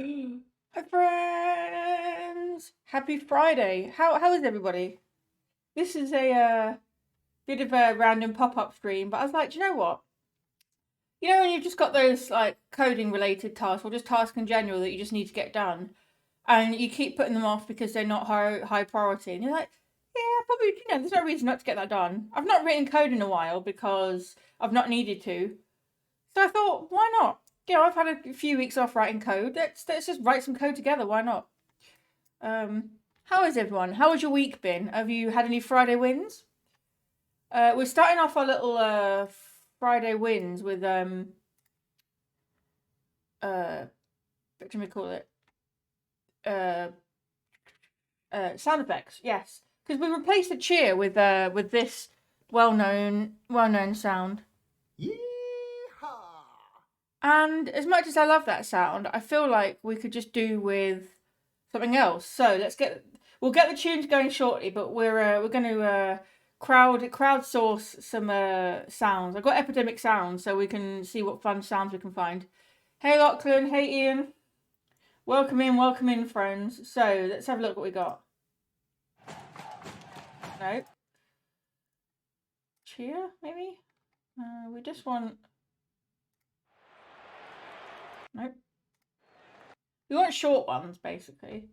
Hi friends! Happy Friday. How is everybody? This is a bit of a random pop-up stream, but I was like, do you know what? You know when you've just got those like coding related tasks or just tasks in general that you just need to get done and you keep putting them off because they're not high priority and you're like, yeah, probably, there's no reason not to get that done. I've not written code in a while because I've not needed to. So I thought, why not? I've had a few weeks off writing code. Let's just write some code together. Why not? How is everyone? How has your week been? Have you had any Friday wins? We're starting off our little Friday wins with what do we call it? Uh, Sound effects. Yes, because we replaced the cheer with this well known sound. Yeehaw! And as much as I love that sound, I feel like we could just do with something else. So we'll get the tunes going shortly, but we're going to crowdsource some sounds. I've got epidemic sounds, so we can see what fun sounds we can find. Hey Lachlan, hey Ian, welcome in, friends. So let's have a look what we got. No, cheer maybe. We just want. Nope. We want short ones basically.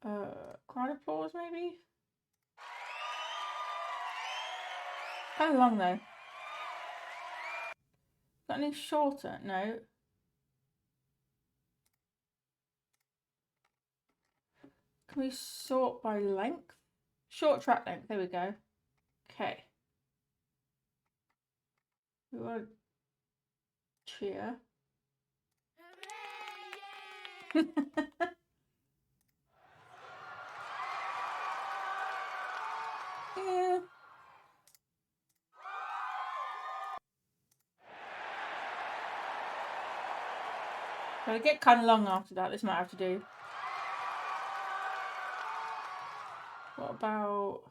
Crowd applause maybe. Kind of long though. Got any shorter? No. Can we sort by length? Short track length. There we go. Okay. We want cheer. Yeah. So we get kind of long after that. This might have to do. What about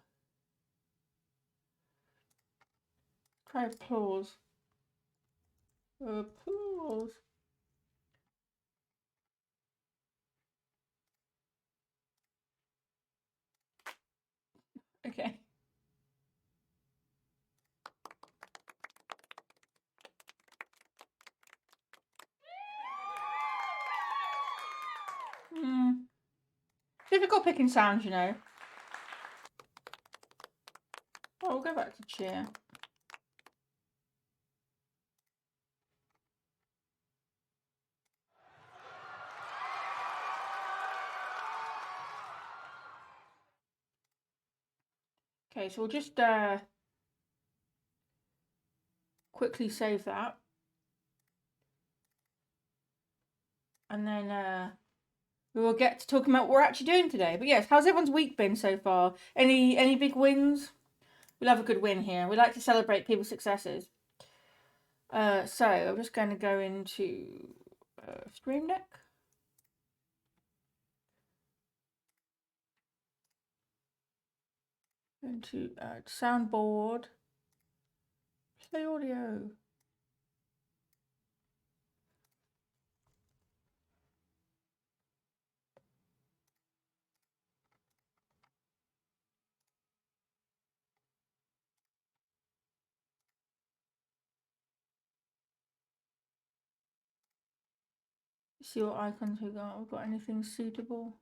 try applause? Applause. Okay. Difficult picking sounds, you know. Oh, we'll go back to cheer. Okay, so we'll just quickly save that. And then we will get to talking about what we're actually doing today. But yes, how's everyone's week been so far? Any big wins? We love a good win here. We like to celebrate people's successes. So I'm just going to go into Stream Deck. Into soundboard. Play audio. See what icons we got. We've got anything suitable.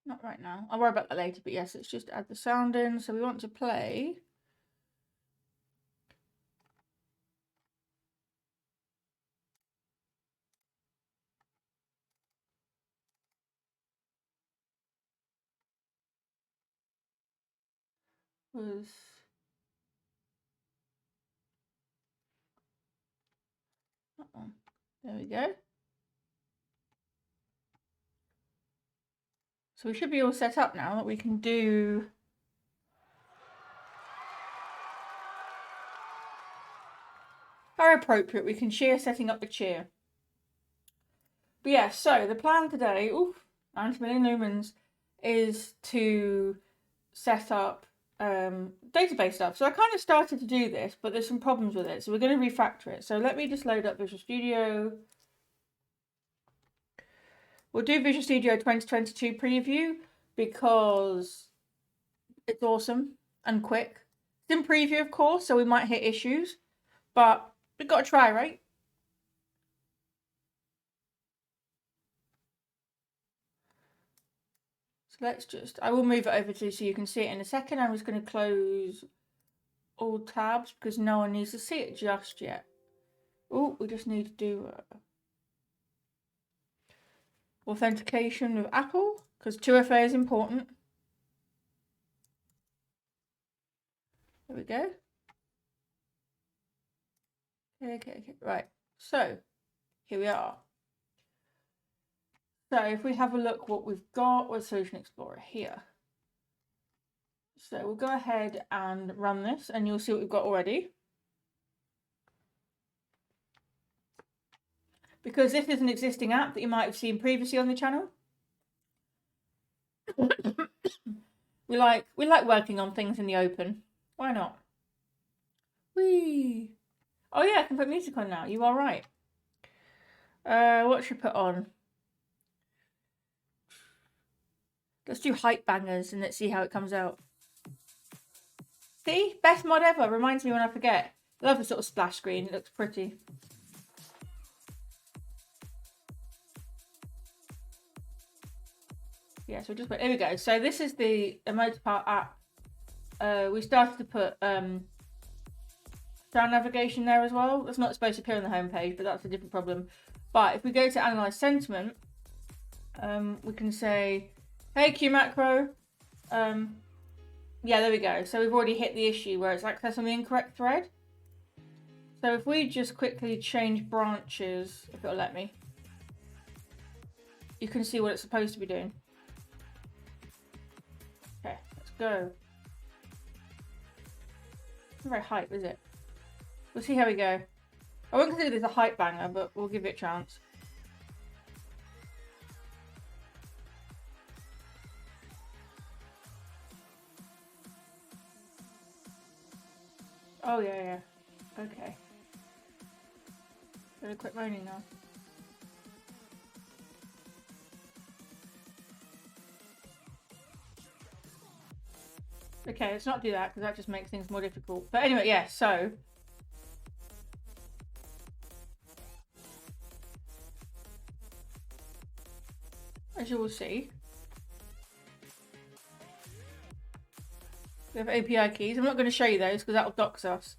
Not right now. I'll worry about that later, but yes, let's just add the sound in. So we want to play. Was that one. There we go. So we should be all set up now that we can do. All are appropriate, we can cheer setting up the cheer. But yeah, so the plan today, 90 million lumens, is to set up database stuff. So I kind of started to do this, but there's some problems with it. So we're going to refactor it. So let me just load up Visual Studio. We'll do Visual Studio 2022 preview because it's awesome and quick. It's in preview, of course, so we might hit issues, but we've got to try, right? So let's just, I will move it over to you so you can see it in a second. I'm just going to close all tabs because no one needs to see it just yet. Oh, we just need to do authentication with Apple because 2FA is important. There we go. Okay. Right. So here we are. So if we have a look what we've got with Solution Explorer here. So we'll go ahead and run this and you'll see what we've got already. Because this is an existing app that you might have seen previously on the channel. we like working on things in the open. Why not? Whee! Oh yeah, I can put music on now. You are right. What should I put on? Let's do hype bangers and let's see how it comes out. See? Best mod ever. Reminds me when I forget. I love the sort of splash screen. It looks pretty. Yeah, so just wait. There we go. So this is the Myfitnesspal app. We started to put sound navigation there as well. That's not supposed to appear on the homepage, but that's a different problem. But if we go to analyze sentiment, we can say, hey Q macro. Yeah, there we go. So we've already hit the issue where it's accessing the incorrect thread. So if we just quickly change branches, if it'll let me, you can see what it's supposed to be doing. Okay, let's go. Not very hype, is it? We'll see how we go. I won't consider this a hype banger, but we'll give it a chance. Oh yeah. Okay. Gonna quit moaning now. Okay, let's not do that because that just makes things more difficult. But anyway, yeah, so as you will see, we have API keys. I'm not going to show you those because that will dox us.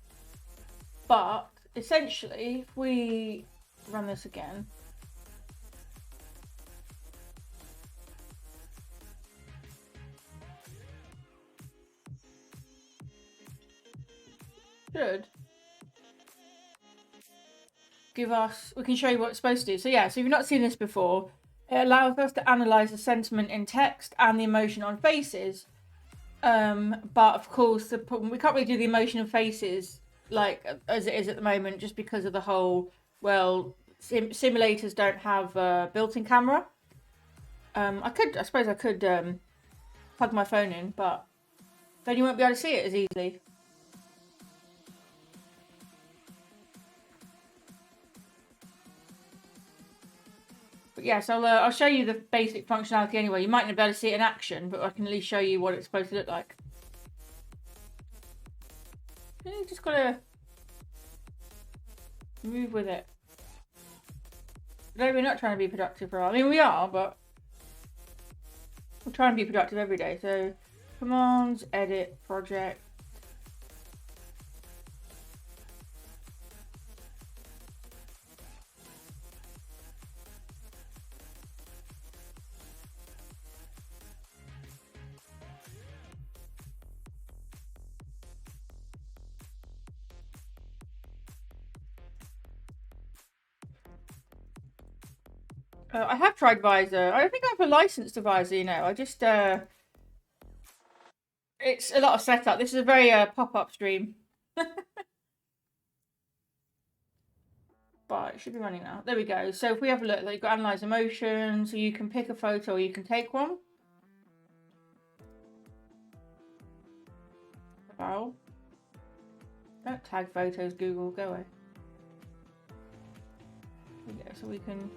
But essentially, if we run this again, should give us, we can show you what it's supposed to do. So yeah, so if you've not seen this before, it allows us to analyze the sentiment in text and the emotion on faces. But of course, the problem, we can't really do the emotion of faces like as it is at the moment, just because of the whole, well, simulators don't have a built-in camera. I suppose I could plug my phone in, but then you won't be able to see it as easily. But yes, I'll show you the basic functionality anyway. You might not be able to see it in action, but I can at least show you what it's supposed to look like. You just gotta move with it. No, we're not trying to be productive, I mean, we are, but we're trying to be productive every day. So, commands, edit, project. I have tried Visor. I don't think I have a license to Visor, you know. I just, it's a lot of setup. This is a very pop-up stream. it should be running now. There we go. So if we have a look, like you've got analyze emotion, so you can pick a photo or you can take one. Oh. Don't tag photos, Google, go away. There we go, so we can...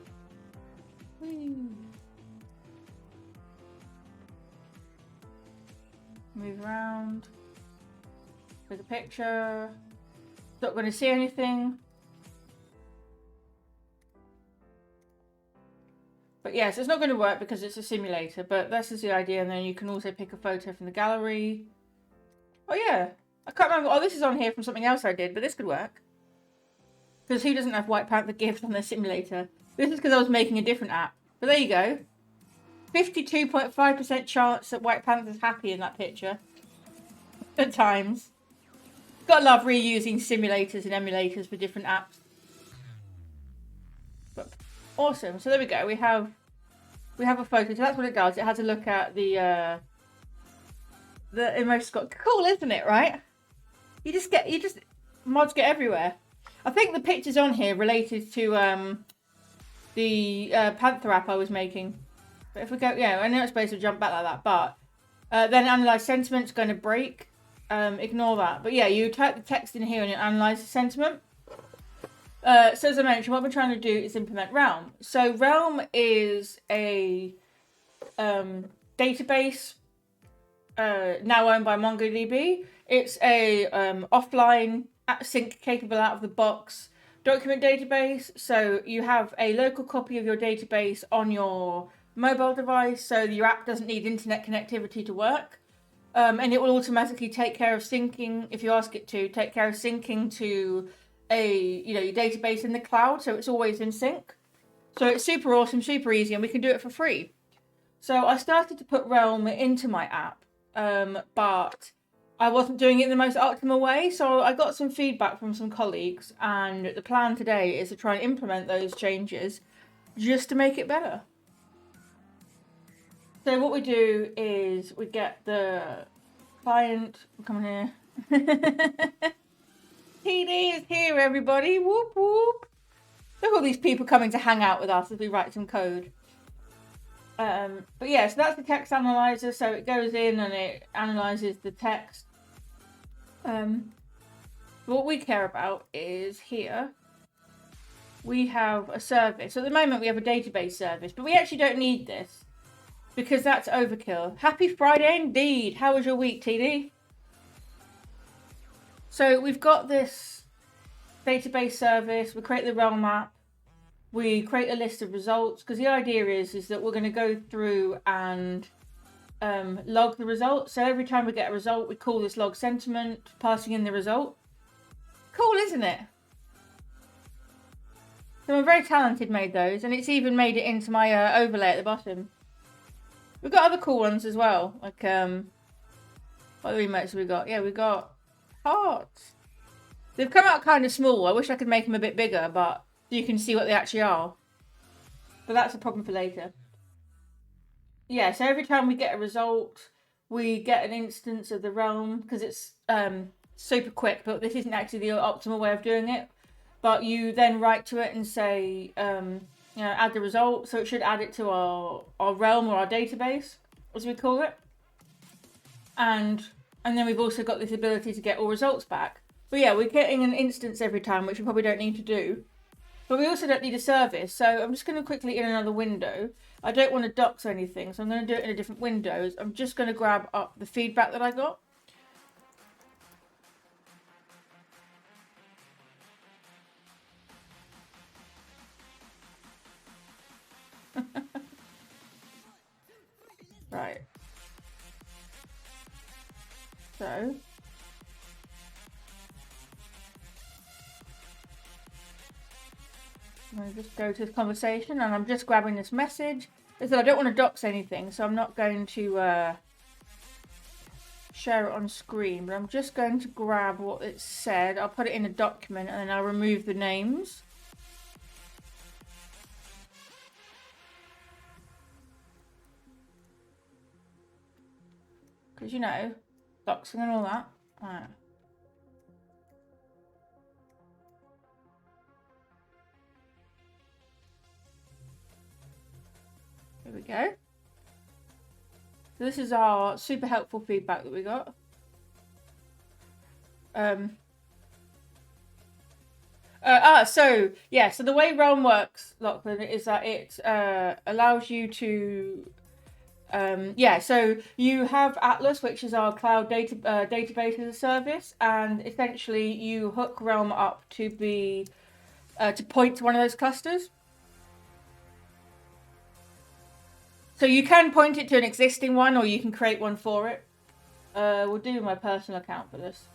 move around. Take a picture. Not going to see anything. But yes, it's not going to work because it's a simulator, but this is the idea. And then you can also pick a photo from the gallery. Oh yeah, I can't remember. Oh, this is on here from something else I did, but this could work. Because who doesn't have White Panther GIFs on their simulator? This is because I was making a different app. But there you go. 52.5% chance that White Panther's happy in that picture. At times. Gotta love reusing simulators and emulators for different apps. But awesome. So there we go. We have a photo. So that's what it does. It has a look at the emoji score. Cool, isn't it? Right? Mods get everywhere. I think the pictures on here related to the Panther app I was making. But if we go, yeah, I know it's supposed to jump back like that, but then analyze sentiment's going to break. Ignore that. But yeah, you type the text in here and you analyze the sentiment. So as I mentioned, what we're trying to do is implement Realm. So Realm is a database now owned by MongoDB. It's a offline sync capable out of the box document database. So you have a local copy of your database on your mobile device, so your app doesn't need internet connectivity to work. And it will automatically take care of syncing, if you ask it to, take care of syncing to your database in the cloud, so it's always in sync. So it's super awesome, super easy, and we can do it for free. So I started to put Realm into my app, but I wasn't doing it in the most optimal way, so I got some feedback from some colleagues, and the plan today is to try and implement those changes just to make it better. So what we do is we get the client, come on here. TD is here, everybody. Whoop, whoop. Look at all these people coming to hang out with us as we write some code. But yeah, so that's the text analyzer. So it goes in and it analyzes the text. What we care about is here. We have a service. So at the moment we have a database service, but we actually don't need this, because that's overkill. Happy Friday indeed. How was your week, TD? So we've got this database service. We create the Realm app. We create a list of results, because the idea is that we're going to go through and log the results. So every time we get a result, we call this log sentiment, passing in the result. Cool, isn't it? So I'm very talented made those, and it's even made it into my overlay at the bottom. We've got other cool ones as well, like, what other emotes have we got? Yeah, we've got hearts. They've come out kind of small. I wish I could make them a bit bigger, but you can see what they actually are. But that's a problem for later. Yeah, so every time we get a result, we get an instance of the Realm, because it's super quick, but this isn't actually the optimal way of doing it. But you then write to it and say, add the result. So it should add it to our Realm or our database, as we call it. And then we've also got this ability to get all results back. But yeah, we're getting an instance every time, which we probably don't need to do. But we also don't need a service. So I'm just going to quickly in another window. I don't want to docs anything, so I'm going to do it in a different window. I'm just going to grab up the feedback that I got. Right. So I'm going to just go to the conversation, and I'm just grabbing this message. I said I don't want to docs anything, so I'm not going to share it on screen, but I'm just going to grab what it said. I'll put it in a document, and then I'll remove the names. Because, doxing and all that. Right. There we go. So this is our super helpful feedback that we got. So the way Realm works, Lachlan, is that it allows you to so you have Atlas, which is our cloud database as a service, and essentially you hook Realm up to be to point to one of those clusters. So you can point it to an existing one, or you can create one for it. We'll do my personal account for this.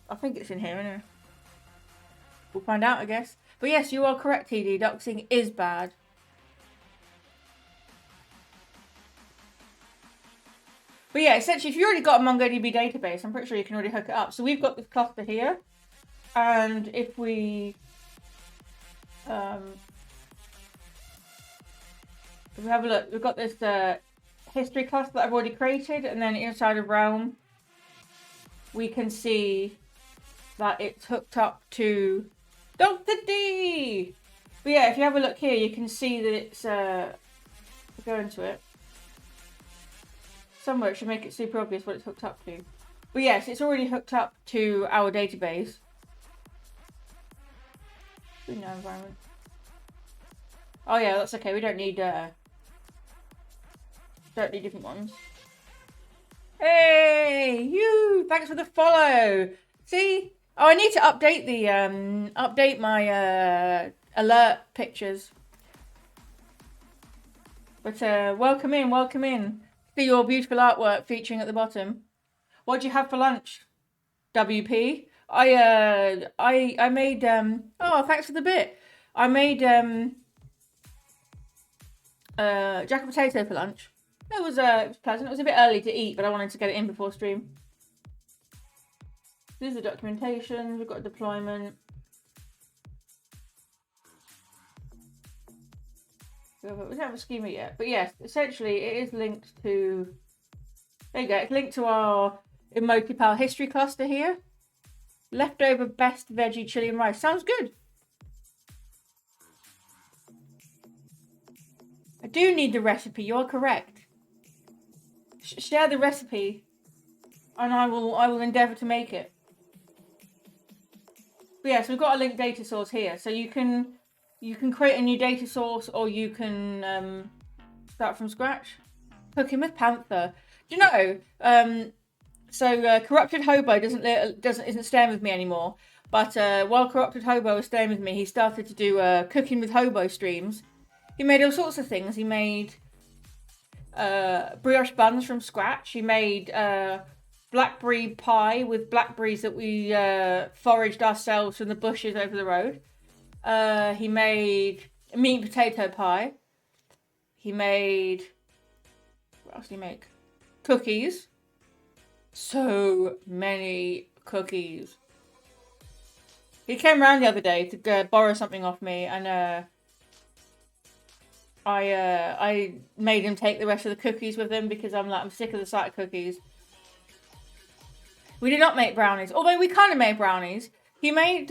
I think it's in here, anyway. We'll find out, I guess. But yes, you are correct, TD. Doxing is bad. But yeah, essentially, if you already got a MongoDB database, I'm pretty sure you can already hook it up. So we've got this cluster here. And if we have a look, we've got this history cluster that I've already created. And then inside of Realm, we can see that it's hooked up to Dr. D. But yeah, if you have a look here, you can see that it's go into it. Somewhere it should make it super obvious what it's hooked up to. But yes, it's already hooked up to our database. No environment. Oh yeah, that's okay. We don't need different ones. Hey, you! Thanks for the follow. See? Oh, I need to update the update my alert pictures. But welcome in, welcome in. See your beautiful artwork featuring at the bottom. What do you have for lunch? WP. I made oh, thanks for the bit. I made jack and potato for lunch. It was pleasant. It was a bit early to eat, but I wanted to get it in before stream. This is the documentation. We've got a deployment. We don't have a schema yet, but yes, essentially it is linked to. There you go. It's linked to our Myfitnesspal history cluster here. Leftover best veggie chili and rice. Sounds good. I do need the recipe. You're correct. Share the recipe, and I will endeavour to make it. But yes, we've got a linked data source here, so you can create a new data source, or you can start from scratch. Cooking with Panther. Do you know? So Corrupted Hobo isn't staying with me anymore. But while Corrupted Hobo was staying with me, he started to do Cooking with Hobo streams. He made all sorts of things. He made brioche buns from scratch. He made blackberry pie with blackberries that we foraged ourselves from the bushes over the road. He made meat and potato pie. He made... What else did he make? Cookies. So many cookies. He came around the other day to borrow something off me, and I made him take the rest of the cookies with him because I'm sick of the sight of cookies. We did not make brownies, although we kind of made brownies. He made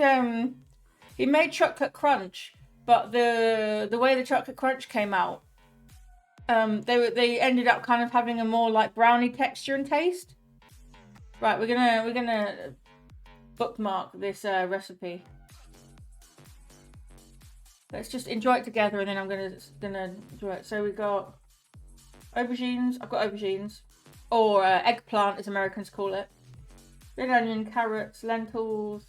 chocolate crunch, but the way the chocolate crunch came out, they ended up kind of having a more like brownie texture and taste. Right, we're gonna bookmark this recipe. Let's just enjoy it together, and then I'm gonna enjoy it. So we got aubergines. I've got aubergines, or eggplant, as Americans call it. Red onion, carrots, lentils,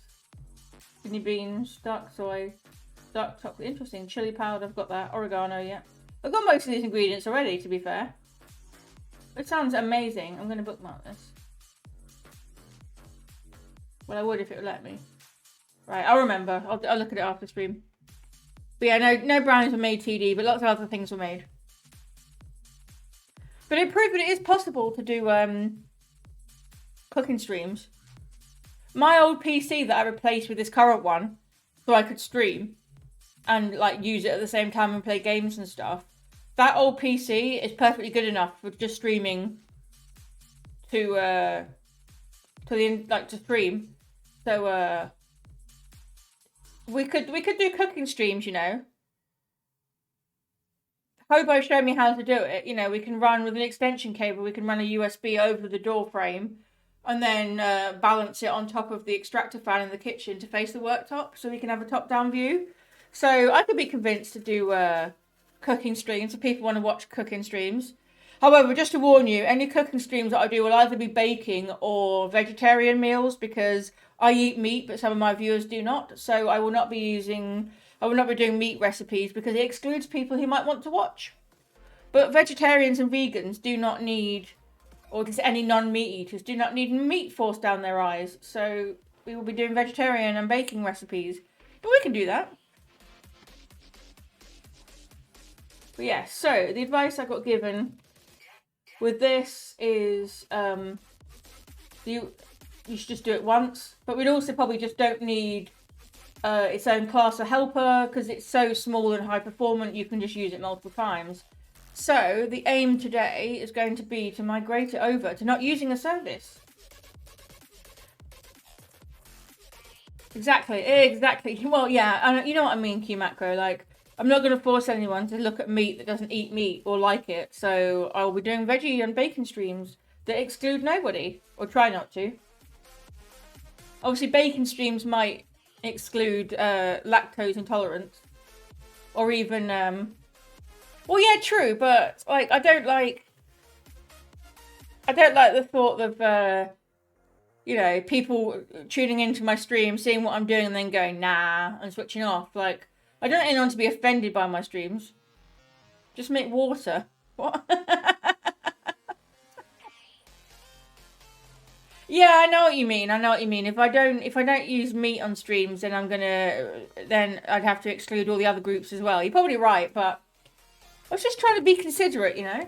kidney beans, dark soy, dark chocolate. Interesting. Chili powder. I've got that. Oregano. Yeah, I've got most of these ingredients already. To be fair, it sounds amazing. I'm gonna bookmark this. Well, I would if it would let me. Right, I'll remember. I'll look at it after stream. But yeah, no brownies were made, TD, but lots of other things were made. But it proved that it is possible to do cooking streams. My old PC that I replaced with this current one, so I could stream and like use it at the same time and play games and stuff. That old PC is perfectly good enough for just streaming to stream. So we could do cooking streams, you know. Hobo showed me how to do it. You know, we can run with an extension cable, we can run a USB over the door frame and then balance it on top of the extractor fan in the kitchen to face the worktop so we can have a top-down view. So I could be convinced to do cooking streams if people want to watch cooking streams. However, just to warn you, any cooking streams that I do will either be baking or vegetarian meals because I eat meat, but some of my viewers do not. So I will not be doing meat recipes because it excludes people who might want to watch. But vegetarians and vegans do not need, or just any non-meat eaters do not need meat forced down their eyes. So we will be doing vegetarian and baking recipes. But we can do that. But yeah, so the advice I got given with this is you should just do it once. But we'd also probably just don't need its own class or helper because it's so small and high performant you can just use it multiple times. So the aim today is going to be to migrate it over to not using a service. Exactly. Well, yeah, you know what I mean, Q Macro. Like, I'm not going to force anyone to look at meat that doesn't eat meat or like it. So I'll be doing veggie and bacon streams that exclude nobody, or try not to. Obviously, bacon streams might exclude lactose intolerance, or even well, yeah, true, but like I don't like the thought of you know, people tuning into my stream, seeing what I'm doing, and then going nah and switching off. Like, I don't want anyone to be offended by my streams. Just make water. What? Yeah, I know what you mean. If I don't use meat on streams, then then I'd have to exclude all the other groups as well. You're probably right, but I was just trying to be considerate, you know.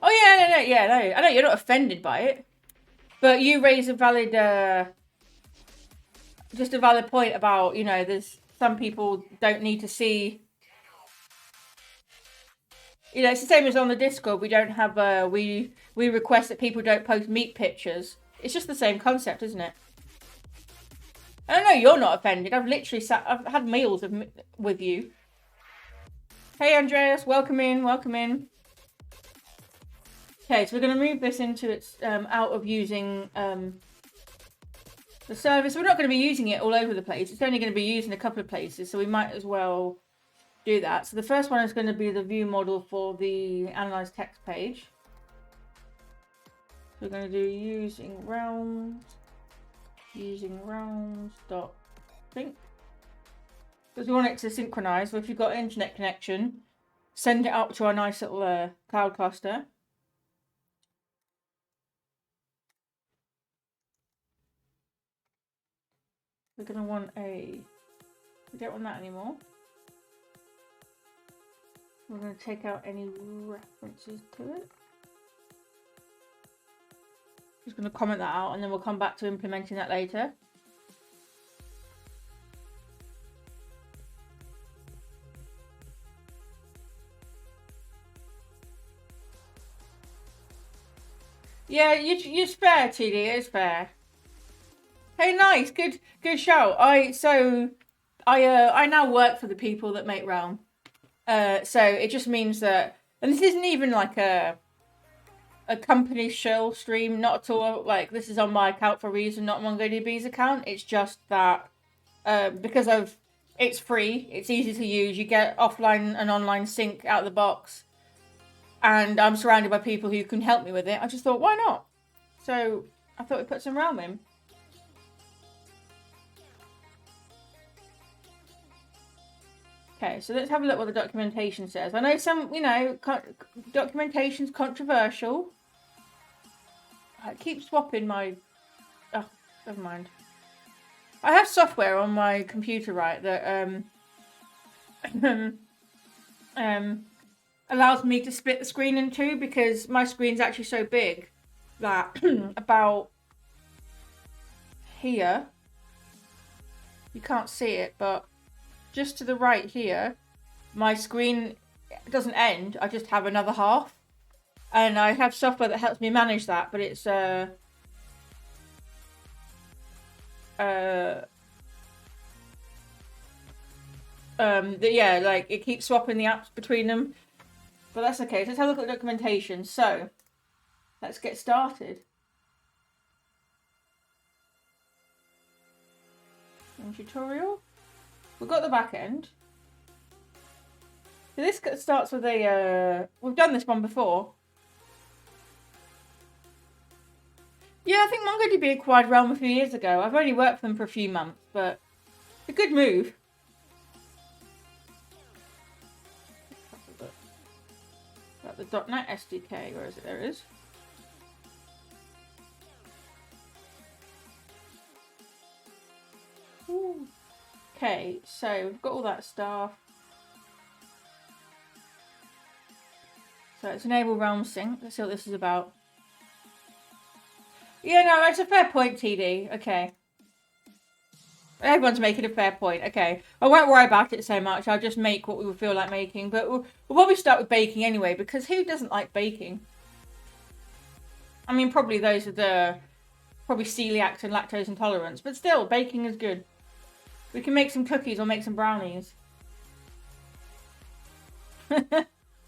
Oh yeah, no. I know you're not offended by it, but you raise a valid, just a valid point about, you know, there's some people don't need to see. You know, it's the same as on the Discord. We don't have we request that people don't post meat pictures. It's just the same concept, isn't it? I know you're not offended. I've literally I've had meals with you. Hey, Andreas, welcome in. Okay, so we're going to move this into its out of using the service. We're not going to be using it all over the place. It's only going to be used in a couple of places, so we might as well do that. So the first one is going to be the view model for the analyze text page. So we're going to do using realms dot sync, because we want it to synchronize. So if you've got an internet connection, send it up to our nice little cloud cluster. We're going to want we don't want that anymore. We're going to take out any references to it. Just going to comment that out, and then we'll come back to implementing that later. Yeah, it's fair, TD. It's fair. Hey, nice, good shout. I now work for the people that make Realm. So it just means that, and this isn't even like a company shill stream, not at all. Like, this is on my account for a reason, not MongoDB's account. It's just that because it's free, it's easy to use, you get offline and online sync out of the box, and I'm surrounded by people who can help me with it. I just thought, why not? So I thought we'd put some Realm in. Okay, so let's have a look what the documentation says. I know some, you know, documentation's controversial. I keep swapping my... Oh, never mind. I have software on my computer, right, that allows me to split the screen in two, because my screen's actually so big that about here, you can't see it, but just to the right here, my screen doesn't end. I just have another half. And I have software that helps me manage that, but it's yeah, like it keeps swapping the apps between them. But that's okay. So let's have a look at the documentation. So let's get started. Tutorial. We've got the back end. So this starts with a, we've done this one before. Yeah, I think MongoDB acquired Realm a few years ago. I've only worked for them for a few months, but it's a good move. Got the .NET SDK, where is it? There it is. Ooh. Okay, so we've got all that stuff. So let's enable Realm Sync. Let's see what this is about. Yeah, no, it's a fair point, TD. Okay. Everyone's making a fair point. Okay. I won't worry about it so much. I'll just make what we would feel like making. But we'll probably start with baking anyway, because who doesn't like baking? I mean, probably those with the celiac and lactose intolerance. But still, baking is good. We can make some cookies or make some brownies.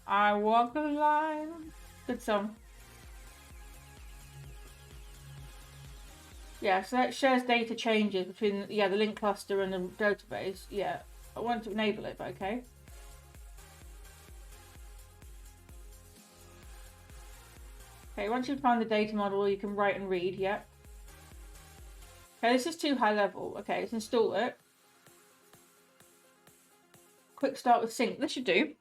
I walk the line. Good song. Yeah, so that shares data changes between, the link cluster and the database. Yeah, I want to enable it, but okay. Okay, once you've found the data model, you can write and read, yeah. Okay, this is too high level. Okay, let's install it. Quick start with sync. This should do.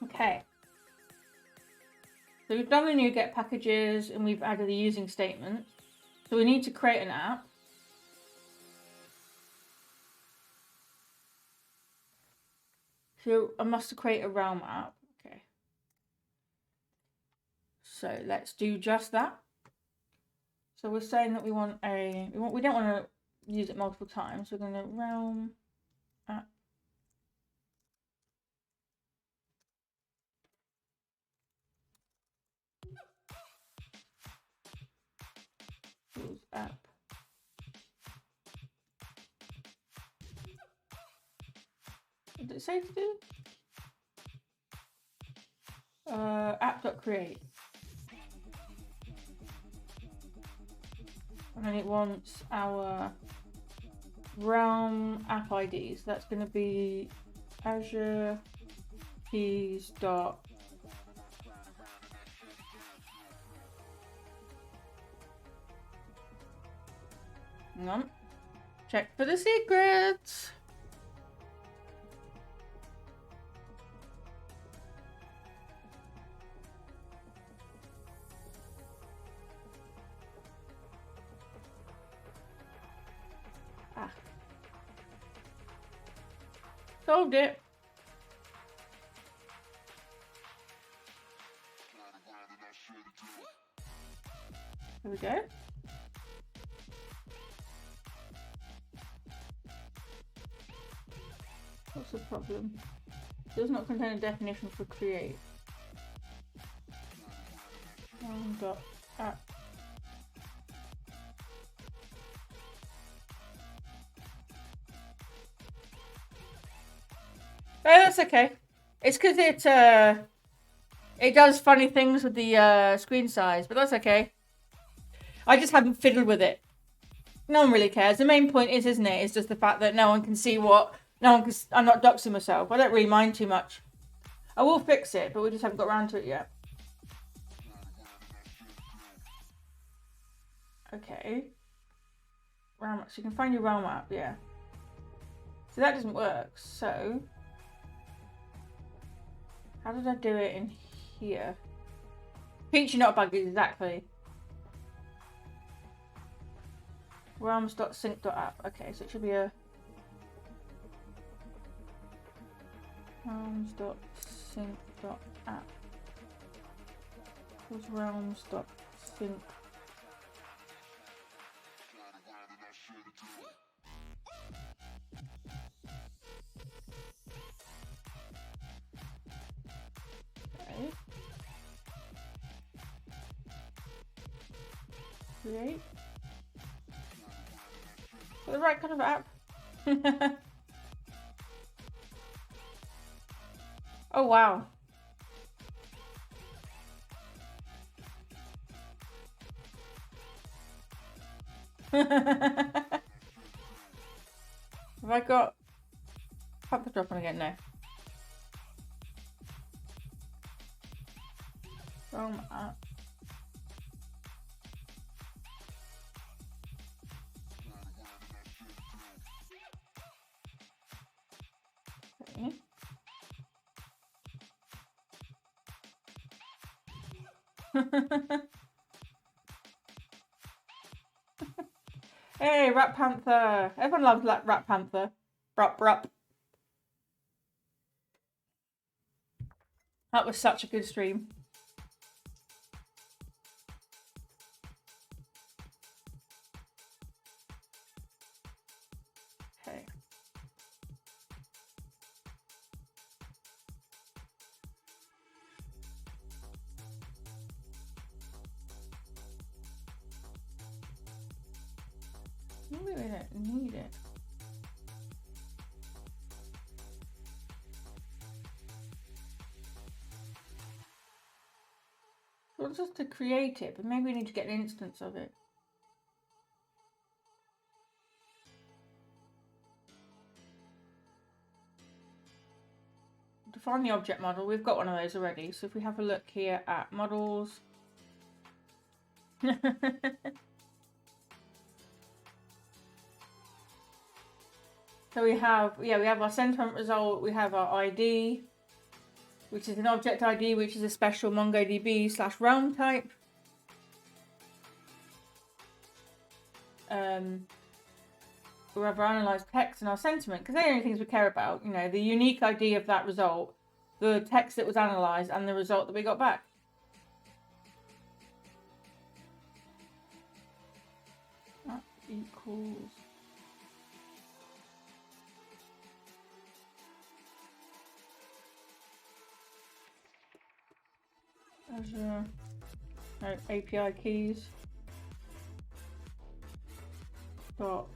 Okay. So we've done the NuGet packages and we've added the using statement. So we need to create an app. So I must create a Realm app. Okay. So let's do just that. So we're saying that we want we don't want to use it multiple times. We're going to Realm app. App. What did it say to do? App.create. And then it wants our Realm app ID. So that's going to be Azure keys dot. Hang on. Check for the secrets. Solved it. There we go. What's the problem? It does not contain a definition for create. App. Oh, that's okay. It's because it does funny things with the screen size, but that's okay. I just haven't fiddled with it. No one really cares. The main point is, isn't it? It's just the fact that no one can see what. No one can. I'm not doxing myself. I don't really mind too much. I will fix it, but we just haven't got around to it yet. Okay. Realm. So you can find your Realm app, yeah. So that doesn't work. So how did I do it in here? Feature not bug exactly. Realms.sync.app. Okay, so it should be a realms.sync.app. What's realms.sync? Okay. Create. The right kind of app. Oh, wow. Have I got pump drop on again? No. From up. Okay. Hey, Rat Panther. Everyone loves Rat Panther. Brup, brup. That was such a good stream. Okay. Maybe we don't need it. Well, just to create it, but maybe we need to get an instance of it. Define the object model. We've got one of those already. So if we have a look here at models. So we have our sentiment result, we have our ID, which is an object ID, which is a special MongoDB/realm type. We have our analyzed text and our sentiment, because they're the only things we care about. You know, the unique ID of that result, the text that was analyzed, and the result that we got back. That equals. Azure. No, API keys. Dot.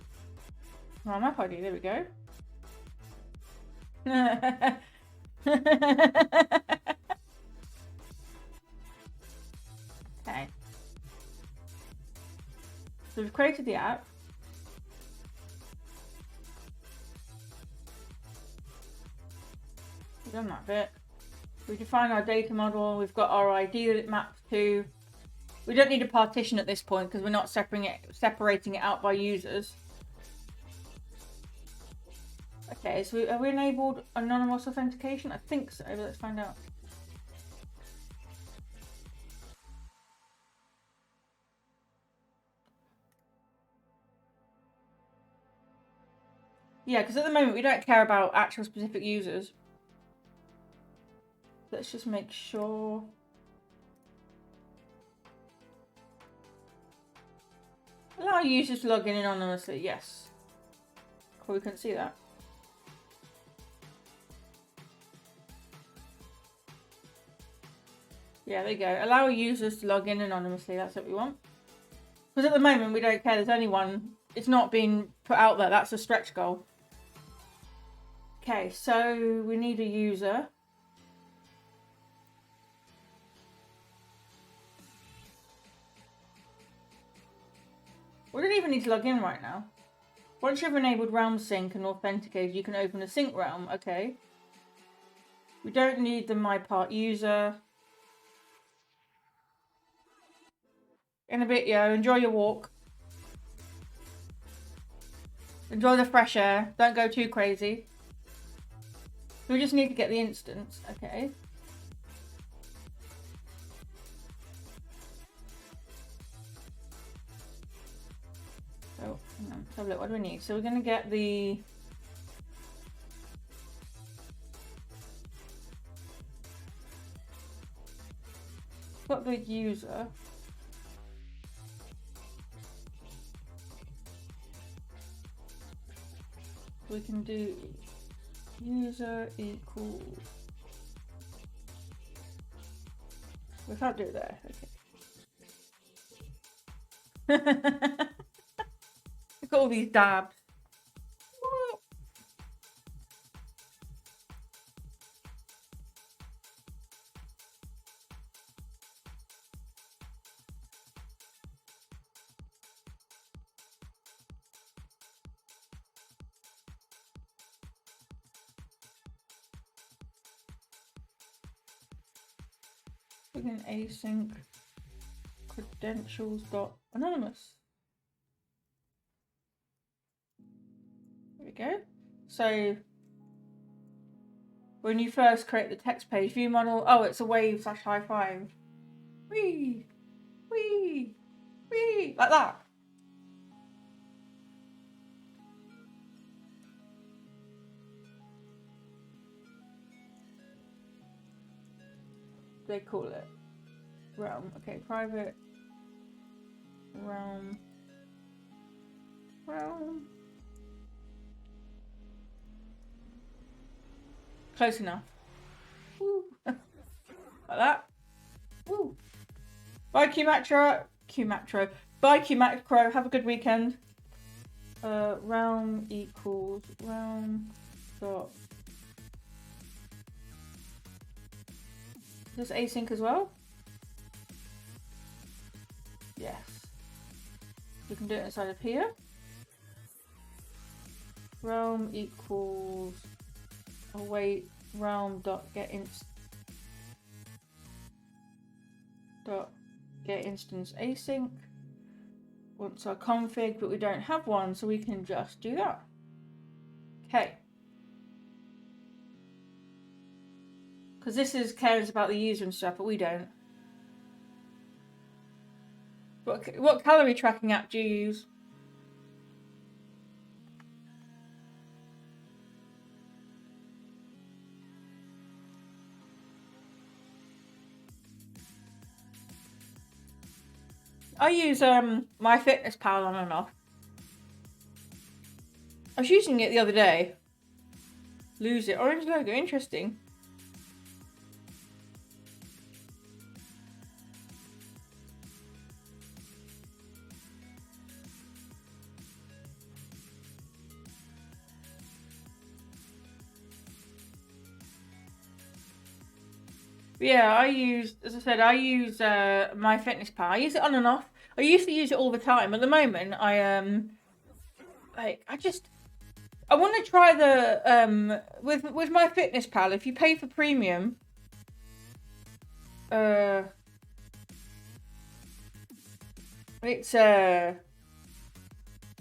Oh, map ID. There we go. Okay. So we've created the app. We've done that bit. We define our data model. We've got our ID that it maps to. We don't need a partition at this point because we're not separating it out by users. Okay, so have we enabled anonymous authentication? I think so, but let's find out. Yeah, because at the moment we don't care about actual specific users. Let's just make sure. Allow users to log in anonymously. Yes. Cool, we couldn't see that. Yeah, there you go. Allow users to log in anonymously. That's what we want. Because at the moment we don't care. There's only one. It's not being put out there. That's a stretch goal. Okay, so we need a user. We don't even need to log in right now. Once you've enabled realm sync and authenticated, you can open a sync realm. Okay. We don't need the mypart user. In a bit, yo. Enjoy your walk. Enjoy the fresh air. Don't go too crazy. We just need to get the instance. Okay. So, let's have a look. What do we need? So we're going to get the... Got the user. We can do user equals. We can't do it there. Okay. Look at all these dabs. Begin async credentials.anonymous. There we go. So when you first create the text page, view model, oh, it's a wave / high five. Whee! Whee! Whee! Like that. They call it realm. Okay, private realm. Close enough. Woo. Like that. Woo. Bye, Qmatro. Bye, Qmatro. Have a good weekend. Realm equals realm dot. Is this async as well? Yes. You can do it inside of here. Realm equals await realm dot get instance async. Wants our config, but we don't have one, so we can just do that. Okay. Because this cares about the user and stuff, but we don't. What calorie tracking app do you use? I use Myfitnesspal on and off. I was using it the other day. Lose it. Orange logo. Interesting. Yeah, I use Myfitnesspal. I use it on and off. I used to use it all the time. At the moment, I want to try the with Myfitnesspal. If you pay for premium, it's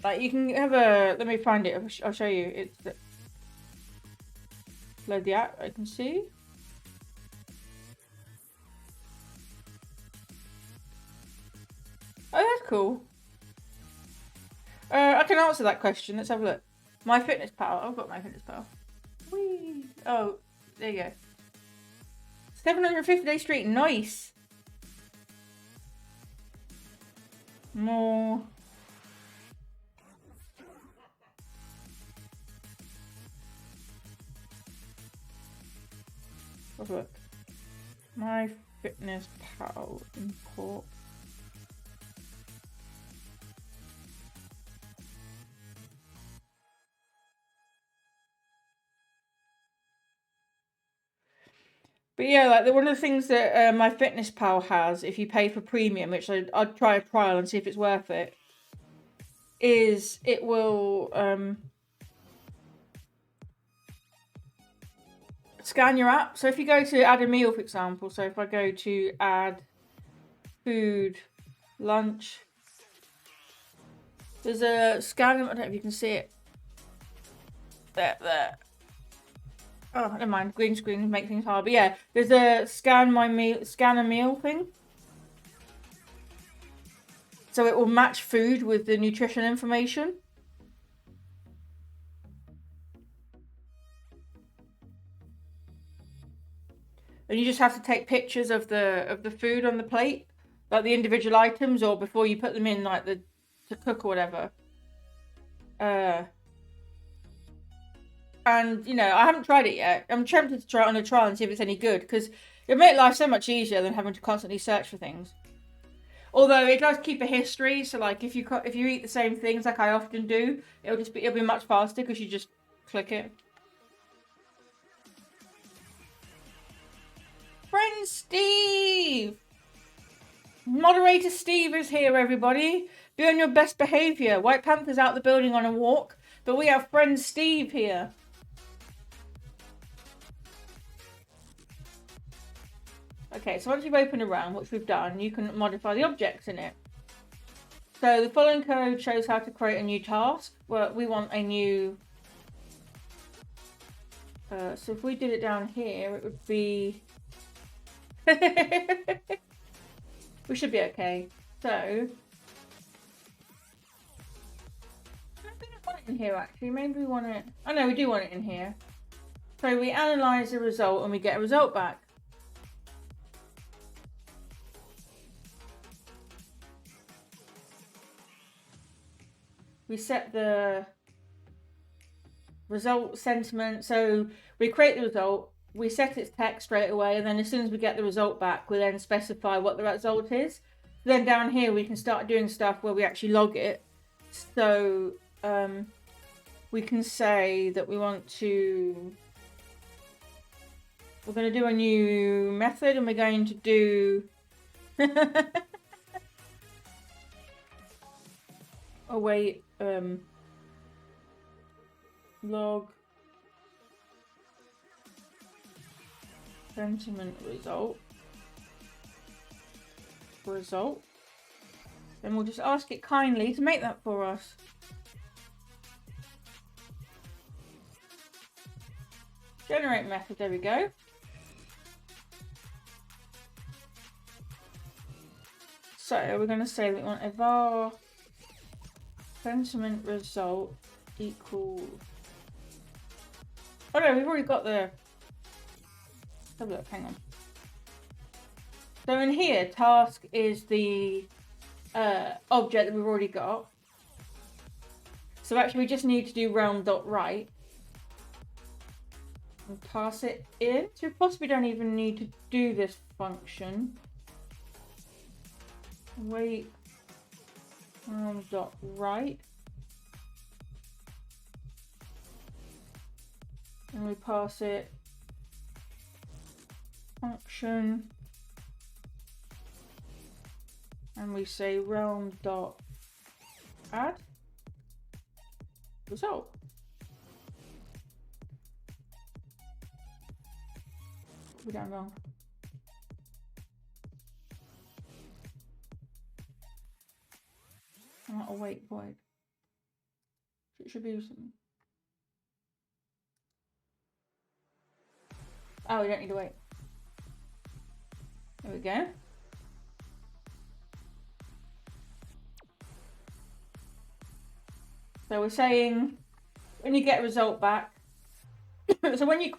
like you can have a. Let me find it. I'll show you. It's load the app. I can see. Oh, that's cool. I can answer that question. Let's have a look. Myfitnesspal. I've got Myfitnesspal. Whee! Oh, there you go. 750 Street. Nice. More. Have a look. Myfitnesspal import. But yeah, like one of the things that Myfitnesspal has, if you pay for premium, which I'd try a trial and see if it's worth it, is it will scan your app. So if you go to add a meal, for example, so if I go to add food, lunch, there's a scan. I don't know if you can see it. There. Oh, never mind. Green screen make things hard. But yeah, there's a scan a meal thing. So it will match food with the nutrition information. And you just have to take pictures of the food on the plate, like the individual items, or before you put them in, like to cook or whatever. And you know, I haven't tried it yet. I'm tempted to try it on a trial and see if it's any good, because it'll make life so much easier than having to constantly search for things. Although it does keep a history, so like if you eat the same things like I often do, it'll be much faster because you just click it. Friend Steve! Moderator Steve is here, everybody. Be on your best behaviour. White Panther's out the building on a walk, but we have friend Steve here. Okay, so once you've opened a realm, which we've done, you can modify the objects in it. So the following code shows how to create a new task. Well, we want a new... so if we did it down here, it would be... we should be okay. So... I don't want it in here, actually. Maybe we want it... Oh, no, we do want it in here. So we analyze the result and we get a result back. We set the result sentiment. So we create the result, we set its text straight away, and then as soon as we get the result back, we then specify what the result is. Then down here we can start doing stuff where we actually log it. So we can say that we want to... We're going to do a new method, and we're going to do... oh wait, log sentiment result. Then we'll just ask it kindly to make that for us. Generate method, there we go. So we're going to say that we want a var sentiment result equals... Oh no, we've already got the... Let's have a look, hang on. So in here, task is the object that we've already got. So actually we just need to do realm.write and pass it in. So we possibly don't even need to do this function. Wait, realm.write. And we pass it function, and we say realm.add result. We done wrong. Oh wait, void. It should be something. Oh, we don't need to wait. There we go. So we're saying when you get a result back, so when you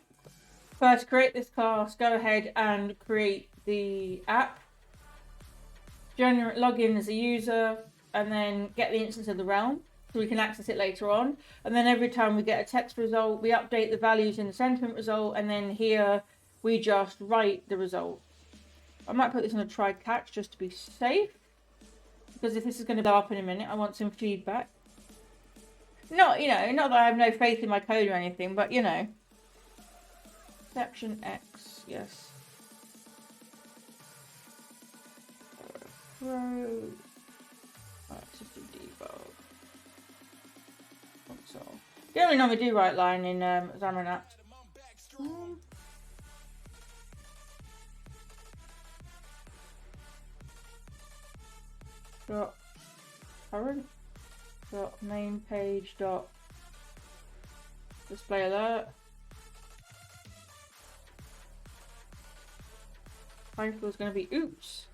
first create this class, go ahead and create the app, log in as a user, and then get the instance of the realm so we can access it later on. And then every time we get a text result, we update the values in the sentiment result, and then here we just write the result. I might put this on a try catch just to be safe, because if this is going to go up in a minute, I want some feedback. Not, you know, not that I have no faith in my code or anything, but you know. Exception X, yes. Row. System debug. Console. You only normally do write line in Xamarin Apps. Dot current dot main page dot display alert. Title is going to be oops.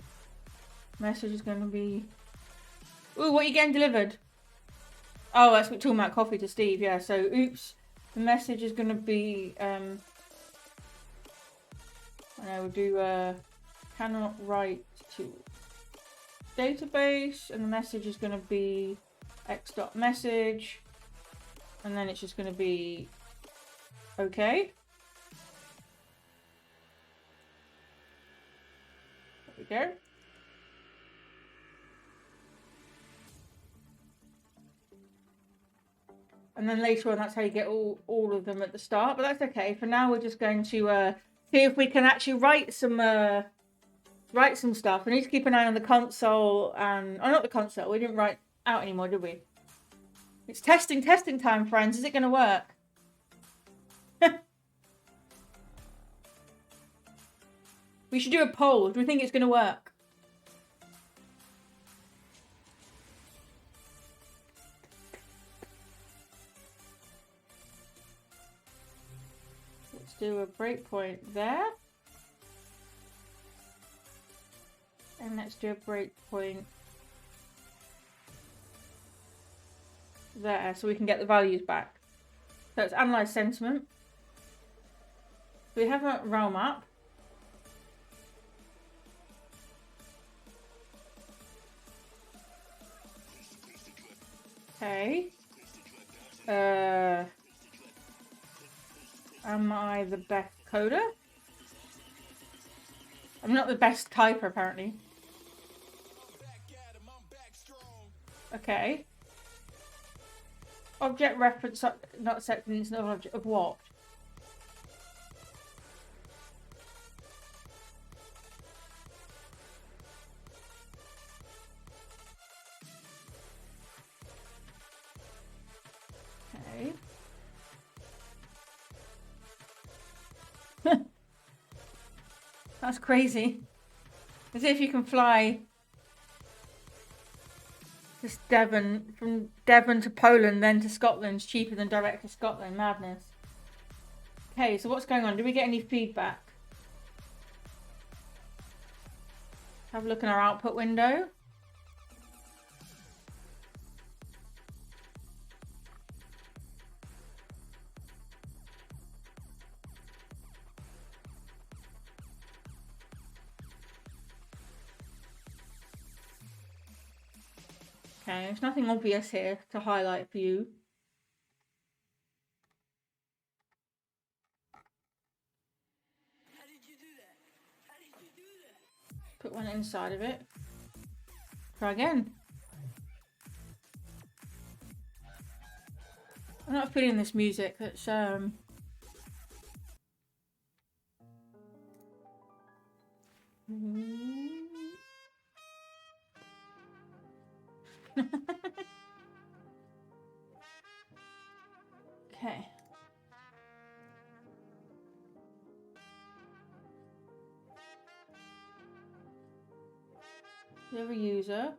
Message is going to be ooh, what are you getting delivered? Oh, that's what talking about coffee to Steve. Yeah, so oops. The message is going to be I know we'll do cannot write to database, and the message is going to be x.message, and then it's just going to be okay. There we go. And then later on, that's how you get all of them at the start. But that's okay. For now, we're just going to see if we can actually write some stuff. We need to keep an eye on the console and... Oh, not the console. We didn't write out anymore, did we? It's testing time, friends. Is it going to work? We should do a poll. Do we think it's going to work? Let's do a breakpoint there. And let's do a breakpoint there so we can get the values back. So let's analyze sentiment. We have a realm up. Okay. Am I the best coder? I'm not the best typer, apparently. Okay. Object reference not acceptance of object of what? Okay. That's crazy. As if you can fly this Devon, from Devon to Poland, then to Scotland, is cheaper than direct to Scotland. Madness. Okay, so what's going on? Do we get any feedback? Have a look in our output window. Okay, there's nothing obvious here to highlight for you. Put one inside of it. Try again. I'm not feeling this music. It's okay. We have a user.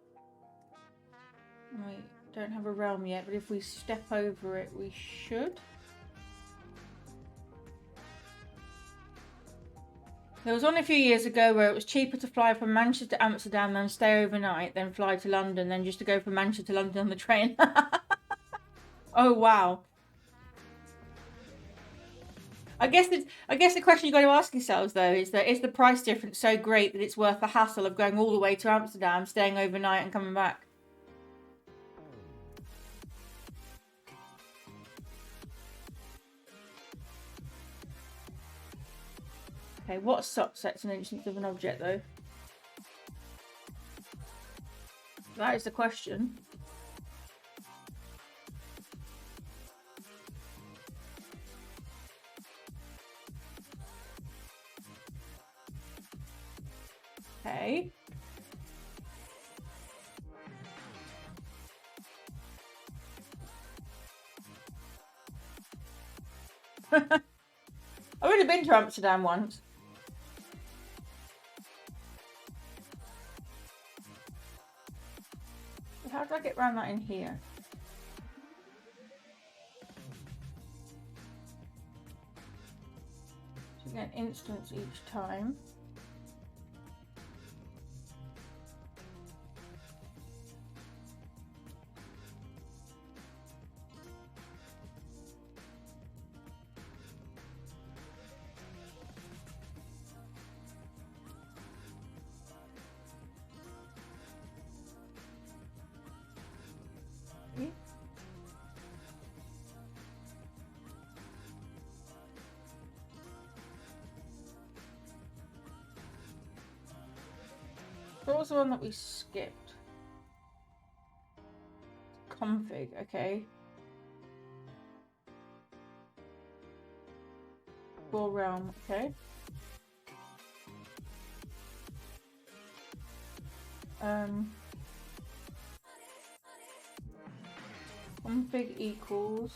We don't have a realm yet, but if we step over it, we should. There was one a few years ago where it was cheaper to fly from Manchester to Amsterdam than stay overnight, then fly to London, then just to go from Manchester to London on the train. Oh wow. I guess the question you got to ask yourselves though is the price difference so great that it's worth the hassle of going all the way to Amsterdam, staying overnight, and coming back? Okay, what subsets an instance of an object though? That is the question. Okay. I've already been to Amsterdam once. How do I get around that in here? So you get an instance each time. What was the one that we skipped? Config, okay. Full realm, okay. Config equals.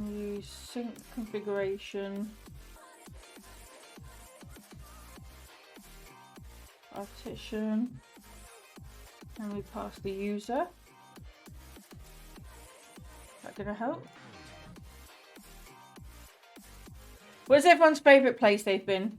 Use sync configuration. partition. And we pass the user. Is that gonna help? Where's everyone's favourite place they've been?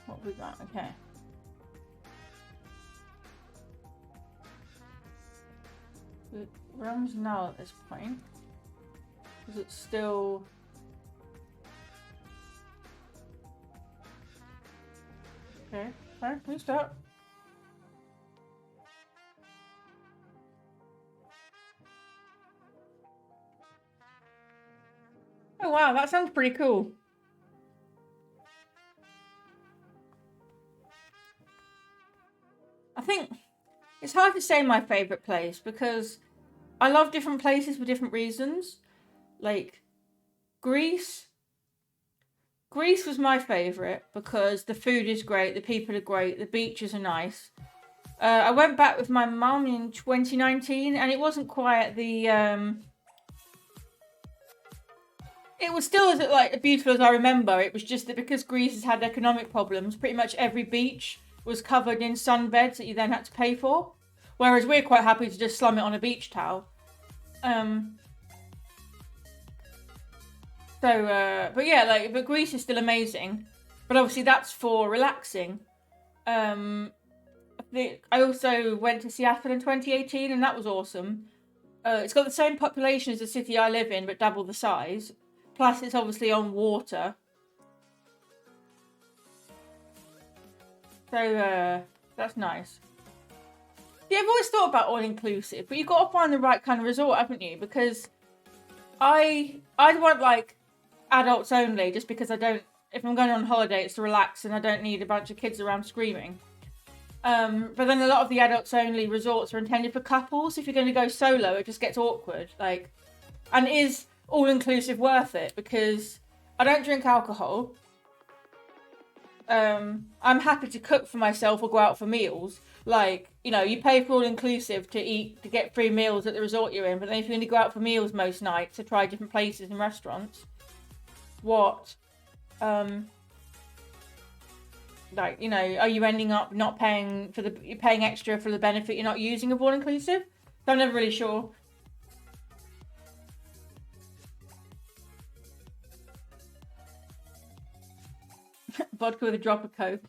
What have we got? Okay. The realm's null at this point. Because it's still... Okay, fine, we start. Oh wow, that sounds pretty cool. I think it's hard to say my favourite place because I love different places for different reasons. Like Greece. Greece was my favourite because the food is great, the people are great, the beaches are nice. I went back with my mum in 2019 and it wasn't quite the... It was still as like beautiful as I remember. It was just that because Greece has had economic problems, pretty much every beach was covered in sunbeds that you then had to pay for. Whereas we're quite happy to just slum it on a beach towel. But yeah, but Greece is still amazing. But obviously that's for relaxing. I also went to Seattle in 2018 and that was awesome. It's got the same population as the city I live in, but double the size. Plus, it's obviously on water. So, that's nice. Yeah, I've always thought about all-inclusive, but you've got to find the right kind of resort, haven't you? Because I'd want, like, adults only, just because I don't... If I'm going on holiday, it's to relax, and I don't need a bunch of kids around screaming. But then a lot of the adults-only resorts are intended for couples. If you're going to go solo, it just gets awkward. Like, and is all-inclusive worth it? Because I don't drink alcohol. I'm happy to cook for myself or go out for meals. Like, you know, you pay for all-inclusive to get free meals at the resort you're in. But then if you're going to go out for meals most nights to try different places and restaurants, what... like, you know, are you ending up not paying for you're paying extra for the benefit you're not using of all-inclusive? So I'm never really sure. Vodka with a drop of Coke.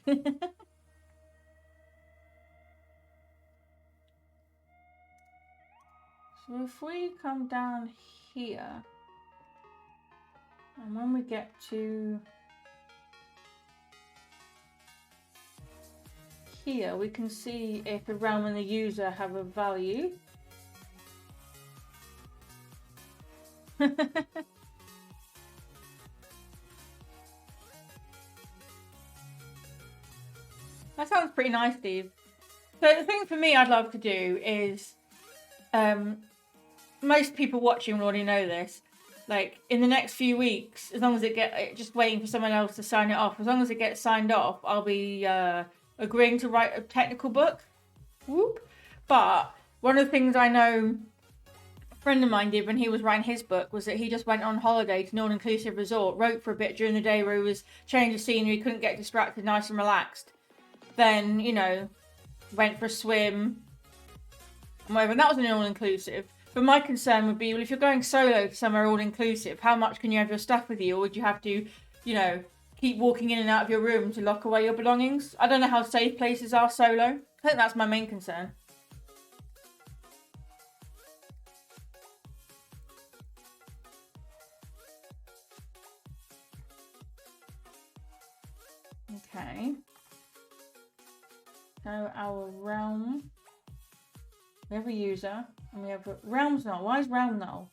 So if we come down here, and when we get to here, we can see if the realm and the user have a value. That sounds pretty nice, Steve. So the thing for me I'd love to do is, most people watching will already know this, like in the next few weeks, as long as just waiting for someone else to sign it off, as long as it gets signed off, I'll be agreeing to write a technical book. Whoop. But one of the things I know a friend of mine did when he was writing his book was that he just went on holiday to an all-inclusive resort, wrote for a bit during the day where he was changing the scenery, couldn't get distracted, nice and relaxed. Then, you know, went for a swim and whatever, and that was an all-inclusive. But my concern would be, well, if you're going solo to somewhere all-inclusive, how much can you have your stuff with you? Or would you have to, you know, keep walking in and out of your room to lock away your belongings? I don't know how safe places are solo. I think that's my main concern. Okay. So our realm, we have a user, and we have a realms null. Why is realm null?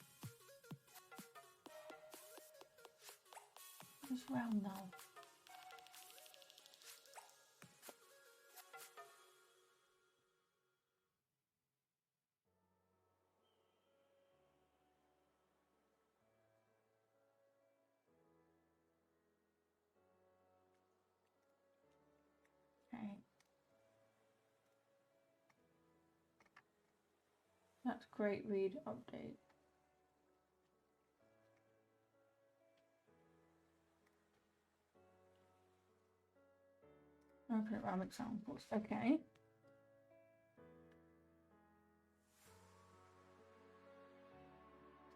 What is realm null? Okay. That's great. Read update. Open RAM examples. Okay.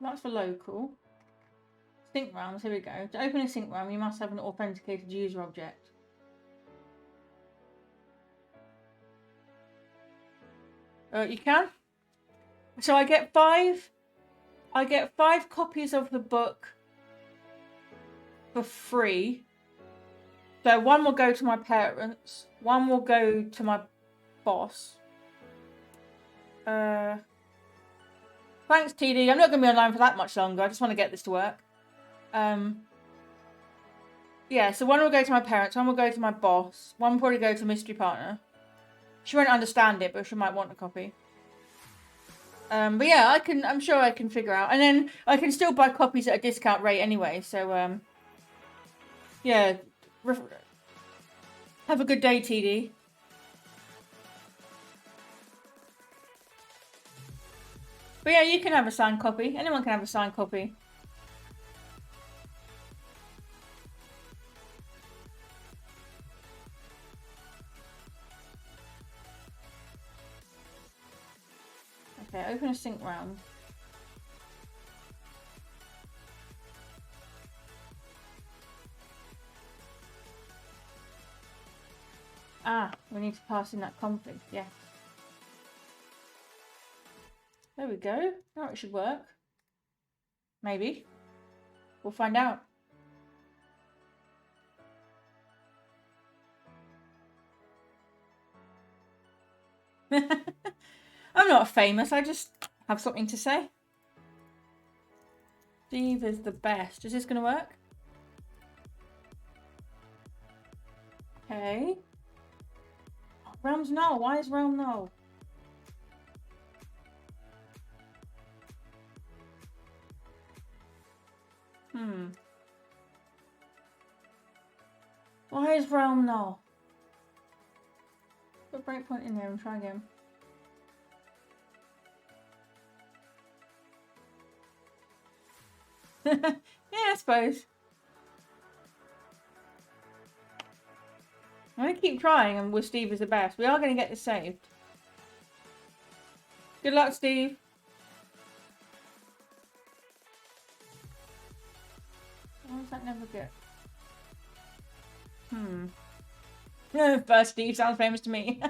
That's for local. Sync RAMs. Here we go. To open a sync RAM, you must have an authenticated user object. You can. So I get 5 copies of the book for free. So one will go to my parents, one will go to my boss. Thanks, TD. I'm not going to be online for that much longer. I just want to get this to work. Yeah, so one will go to my parents, one will go to my boss, one will probably go to mystery partner. She won't understand it, but she might want a copy. But yeah, I'm sure I can figure out. And then I can still buy copies at a discount rate anyway. So, yeah. Have a good day, TD. But yeah, you can have a signed copy. Anyone can have a signed copy. Okay, open a sync round. Ah, we need to pass in that config, yes. There we go. Now it should work. Maybe. We'll find out. I'm not famous, I just have something to say. Steve is the best. Is this going to work? Okay. Realms null. Why is realm null? Why is realm null? Put a breakpoint in there and try again. Yeah, I suppose. I'm going to keep trying, and with Steve is the best. We are going to get this saved. Good luck, Steve. Why does that never get? First Steve sounds famous to me.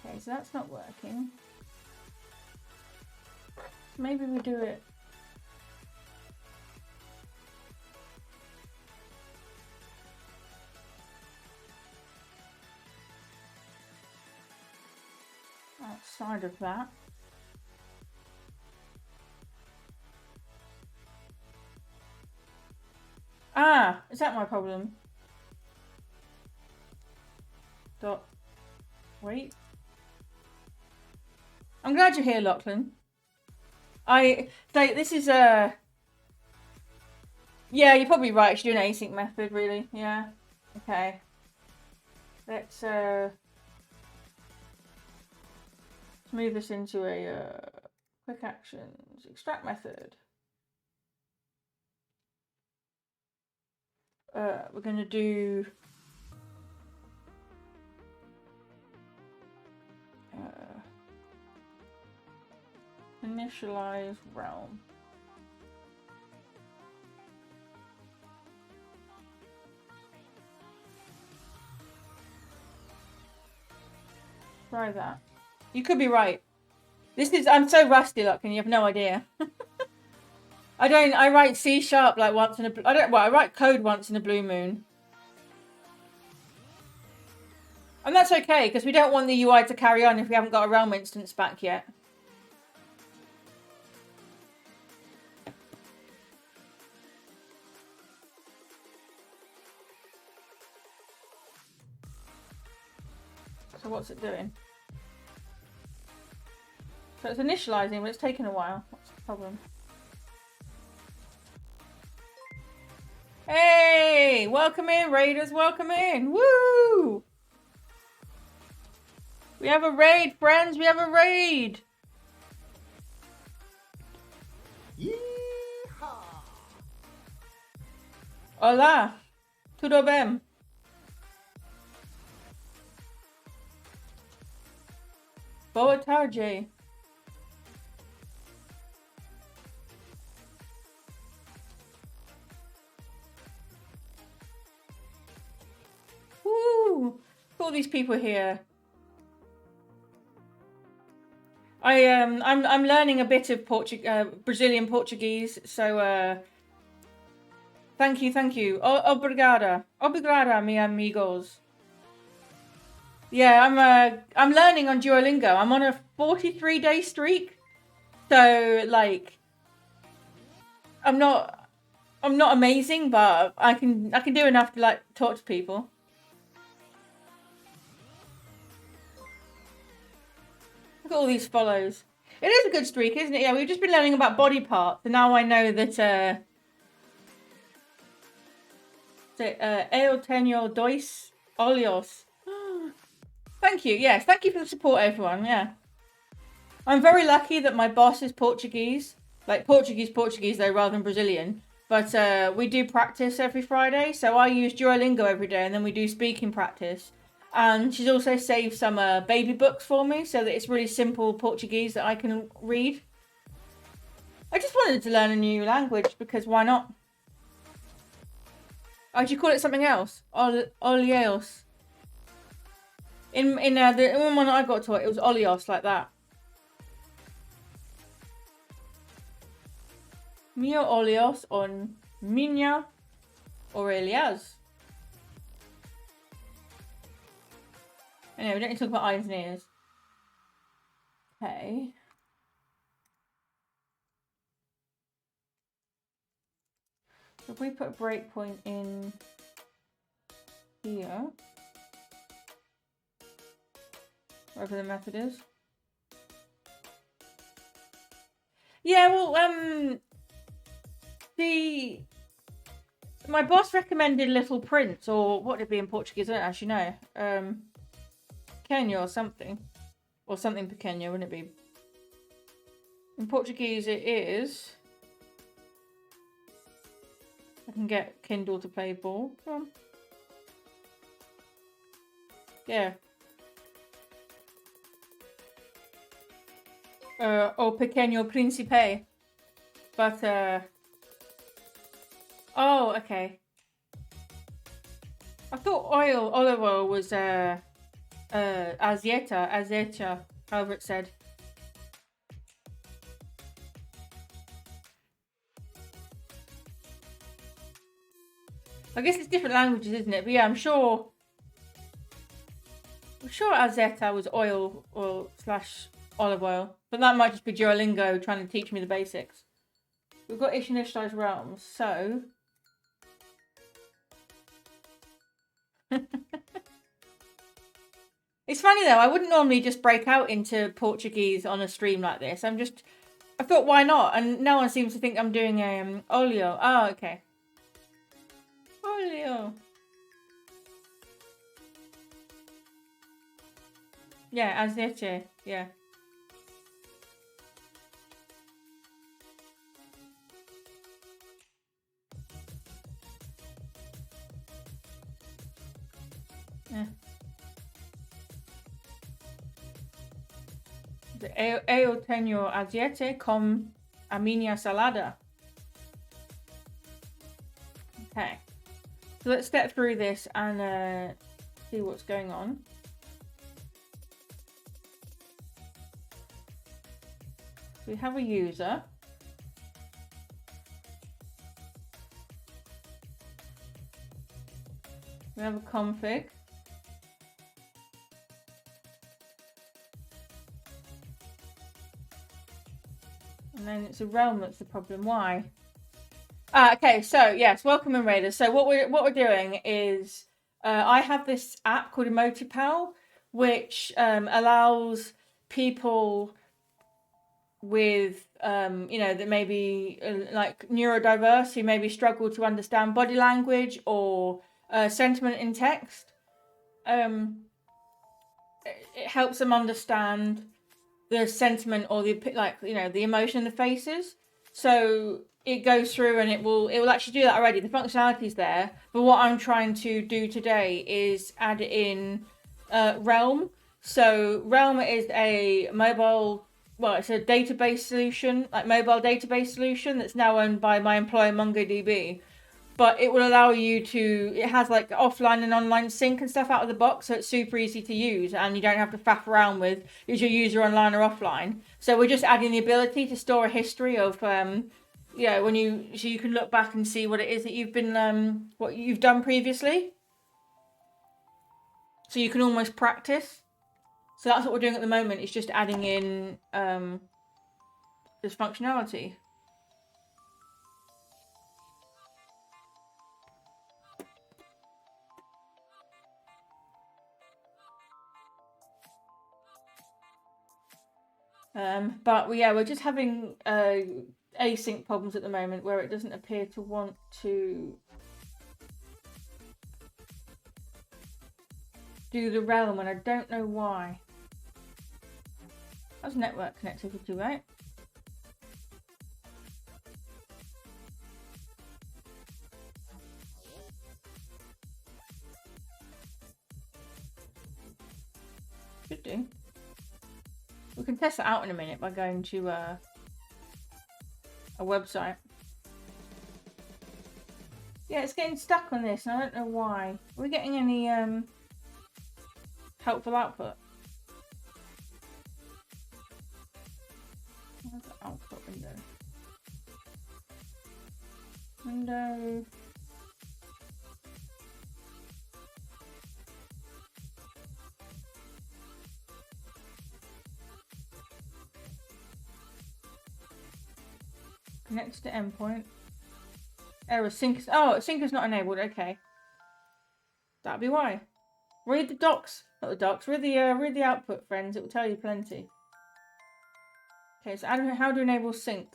Okay, so that's not working. Maybe we do it. Outside of that. Ah, is that my problem? Wait. I'm glad you're here, Lachlan. This is yeah, you're probably right. I should do an async method, really. Yeah. Okay. Let's move this into a quick actions extract method. We're going to do initialize realm. Try that. You could be right. I'm so rusty, look, and you have no idea. I write C# like once in a, I write code once in a blue moon. And that's okay, because we don't want the UI to carry on if we haven't got a realm instance back yet. So what's it doing? So it's initializing, but it's taking a while. What's the problem? Hey! Welcome in, Raiders. Welcome in. Woo! We have a raid, friends. We have a raid. Yeehaw! Hola. Tudo bem? Boa tarde. Woo! All these people here. I'm learning a bit of Brazilian Portuguese, so thank you. Obrigada, mi amigos. Yeah, I'm learning on Duolingo. I'm on a 43-day streak, so like I'm not amazing, but I can do enough to like talk to people. Look at all these follows. It is a good streak, isn't it? Yeah, we've just been learning about body parts, and now I know that eu tenho dois olhos. Thank you. Yes, thank you for the support, everyone. Yeah, I'm very lucky that my boss is Portuguese, like Portuguese though, rather than Brazilian. But we do practice every Friday, so I use Duolingo every day, and then we do speaking practice. And she's also saved some baby books for me, so that it's really simple Portuguese that I can read. I just wanted to learn a new language because why not? Oh, did you call it something else? Olhos. In the one that I got taught, it was Olios, like that. Mio Olios on minha orelhas. Anyway, we don't need to talk about eyes and ears. Okay. So if we put a breakpoint in here, wherever the method is. Yeah, well, my boss recommended Little Prince, or what would it be in Portuguese? I don't actually know. Pequeno or something pequeno, wouldn't it be? In Portuguese, it is. I can get Kindle to play ball. Come on. Yeah. O Pequeno Príncipe. But, oh, okay. I thought olive oil was, azeita, however it's said. I guess it's different languages, isn't it? But yeah, I'm sure azeita was oil or / olive oil. But that might just be Duolingo trying to teach me the basics. We've got initialized realms, so... It's funny though, I wouldn't normally just break out into Portuguese on a stream like this. I thought, why not? And no one seems to think I'm doing oleo. Oh, okay. Oleo. Yeah, azeite. Yeah. Eu tenho azeite com a minha salada. Okay. So let's get through this and see what's going on. We have a user. We have a config. And then it's a realm that's the problem. Why? Okay, so yes, welcome in Raiders. So what we're doing is I have this app called Myfitnesspal, which allows people with that maybe like neurodiverse who maybe struggle to understand body language or sentiment in text. it helps them understand the sentiment or the, like, you know, the emotion in the faces. So it goes through and it will actually do that already. The functionality's there, but what I'm trying to do today is add in Realm. So Realm is a mobile, well, it's a database solution, like mobile database solution that's now owned by my employer MongoDB. But it will allow you to, it has like offline and online sync and stuff out of the box, so it's super easy to use and you don't have to faff around with, is your user online or offline. So we're just adding the ability to store a history of, yeah, when you, so you can look back and see what it is that you've been, what you've done previously. So you can almost practice. So that's what we're doing at the moment, is just adding in this functionality. But yeah, we're just having async problems at the moment where it doesn't appear to want to do the realm, and I don't know why. That's network connectivity, right? Should do. We can test that out in a minute by going to a website. Yeah, it's getting stuck on this, and I don't know why. Are we getting any helpful output? Where's the output window? Window. Connects to endpoint. Error sync. Oh, sync is not enabled. Okay, that'd be why. Read the docs, not the docs. Read the output, friends. It will tell you plenty. Okay, so how to enable sync?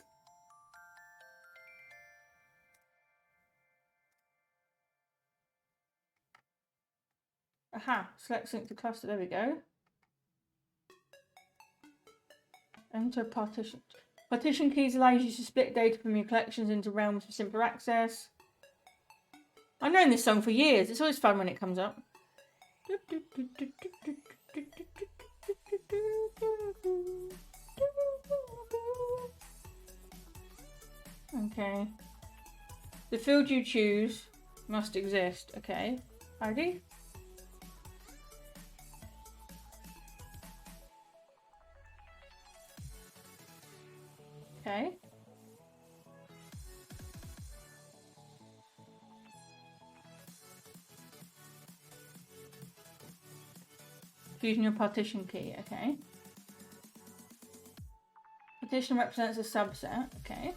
Aha! Select sync to cluster. There we go. Enter partition. Partition keys allow you to split data from your collections into realms for simpler access. I've known this song for years. It's always fun when it comes up. Okay. The field you choose must exist. Okay. ID? Okay. Using your partition key. Okay. Partition represents a subset. Okay.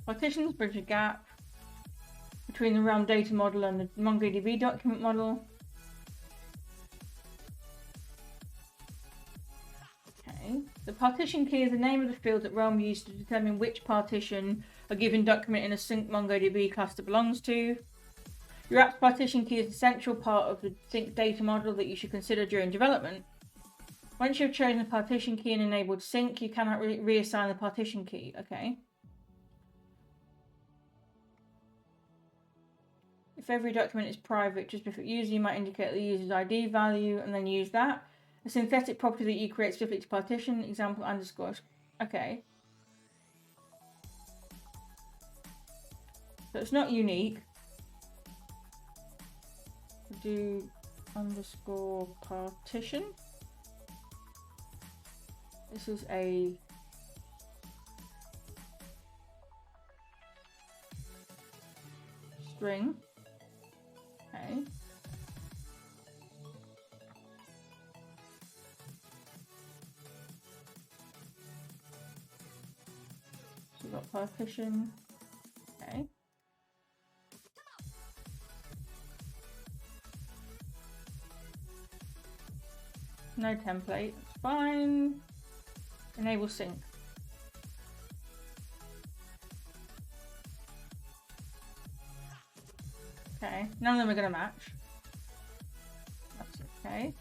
Partitions bridge a gap between the realm data model and the MongoDB document model. Okay. The partition key is the name of the field that Realm used to determine which partition a given document in a sync MongoDB cluster belongs to. Your app's partition key is an essential part of the sync data model that you should consider during development. Once you've chosen the partition key and enabled sync, you cannot reassign the partition key. Okay. If every document is private, just before user, you might indicate the user's ID value and then use that. A synthetic property that you create specific to partition, example underscore. Okay. So it's not unique. Do underscore partition. This is a string. Okay. So we've got partition. Okay. No template, that's fine. Enable sync. Okay, none of them are going to match. Okay.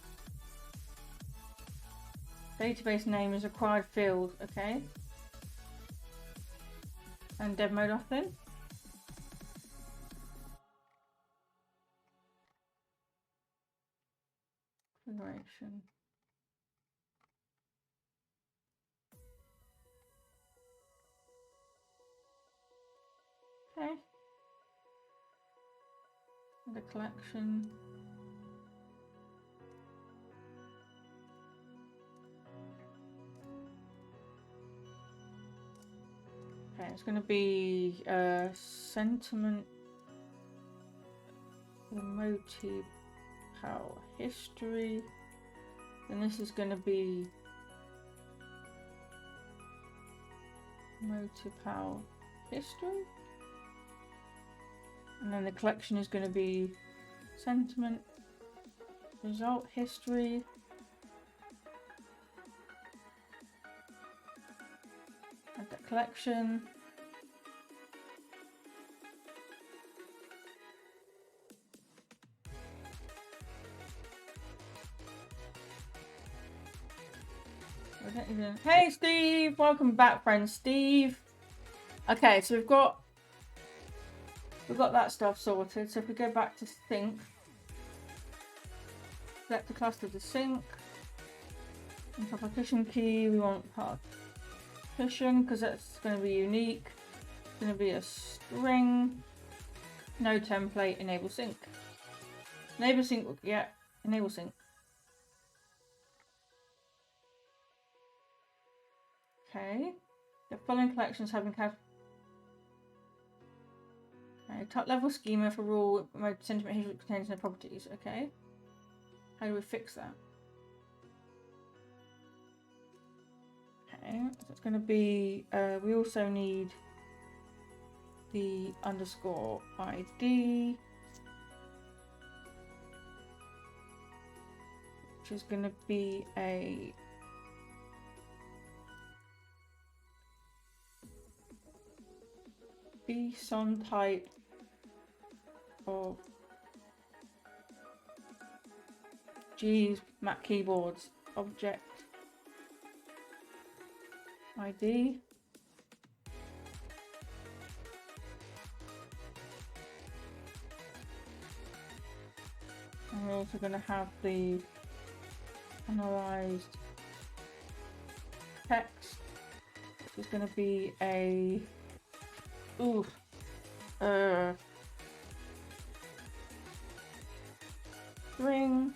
Database name is required field. Okay. And dev mode off then. Configuration. Okay. The collection. Okay, it's going to be sentiment, emotive, power, history. And this is going to be emotive, power, history. And then the collection is going to be sentiment, result, history. And the collection. Hey Steve, welcome back, friend Steve. Okay, so we've got that stuff sorted. So if we go back to sync, select the cluster to sync. And for partition key, we want partition because that's going to be unique. It's going to be a string. No template. Enable sync. Enable sync. Yeah, enable sync. Okay. The following collections have been captured. Okay. Top level schema for rule mode sentiment history contains no properties. Okay. How do we fix that? Okay. So it's going to be. We also need the underscore ID, which is going to be a BSON type of Mac keyboards object ID. And we're also going to have the analyzed text, which is going to be a string.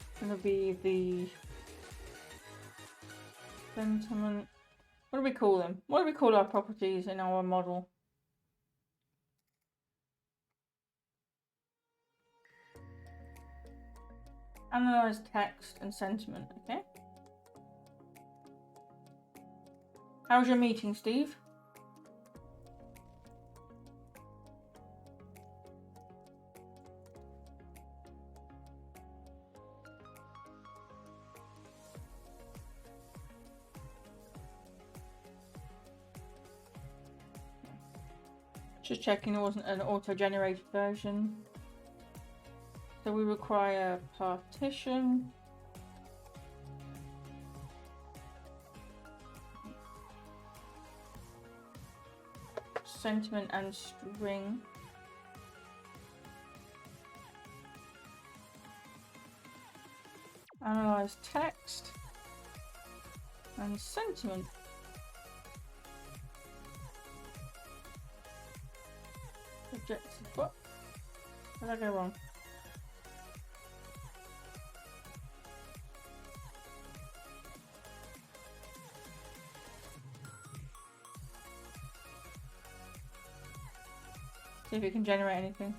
It's going to be the sentiment. What do we call them? What do we call our properties in our model? Analyze text and sentiment, okay? How was your meeting, Steve? Just checking it wasn't an auto-generated version. So we require partition. Sentiment and string. Analyze text and sentiment. Objective. What? Where did I go wrong? See if it can generate anything.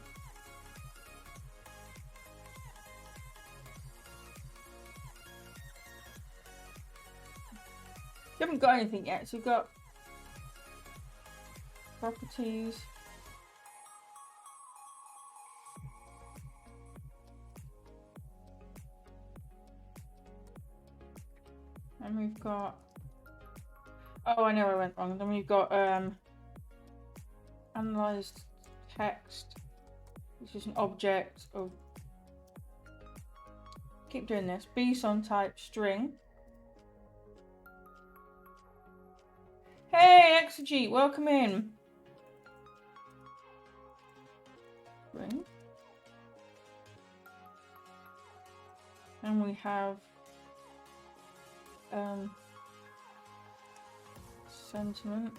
We haven't got anything yet, so we've got properties. And we've got, oh, I know I went wrong. Then we've got analyzed text This is an object of, keep doing this, BSON type string. Hey, Exegete, welcome in. String. And we have sentiment,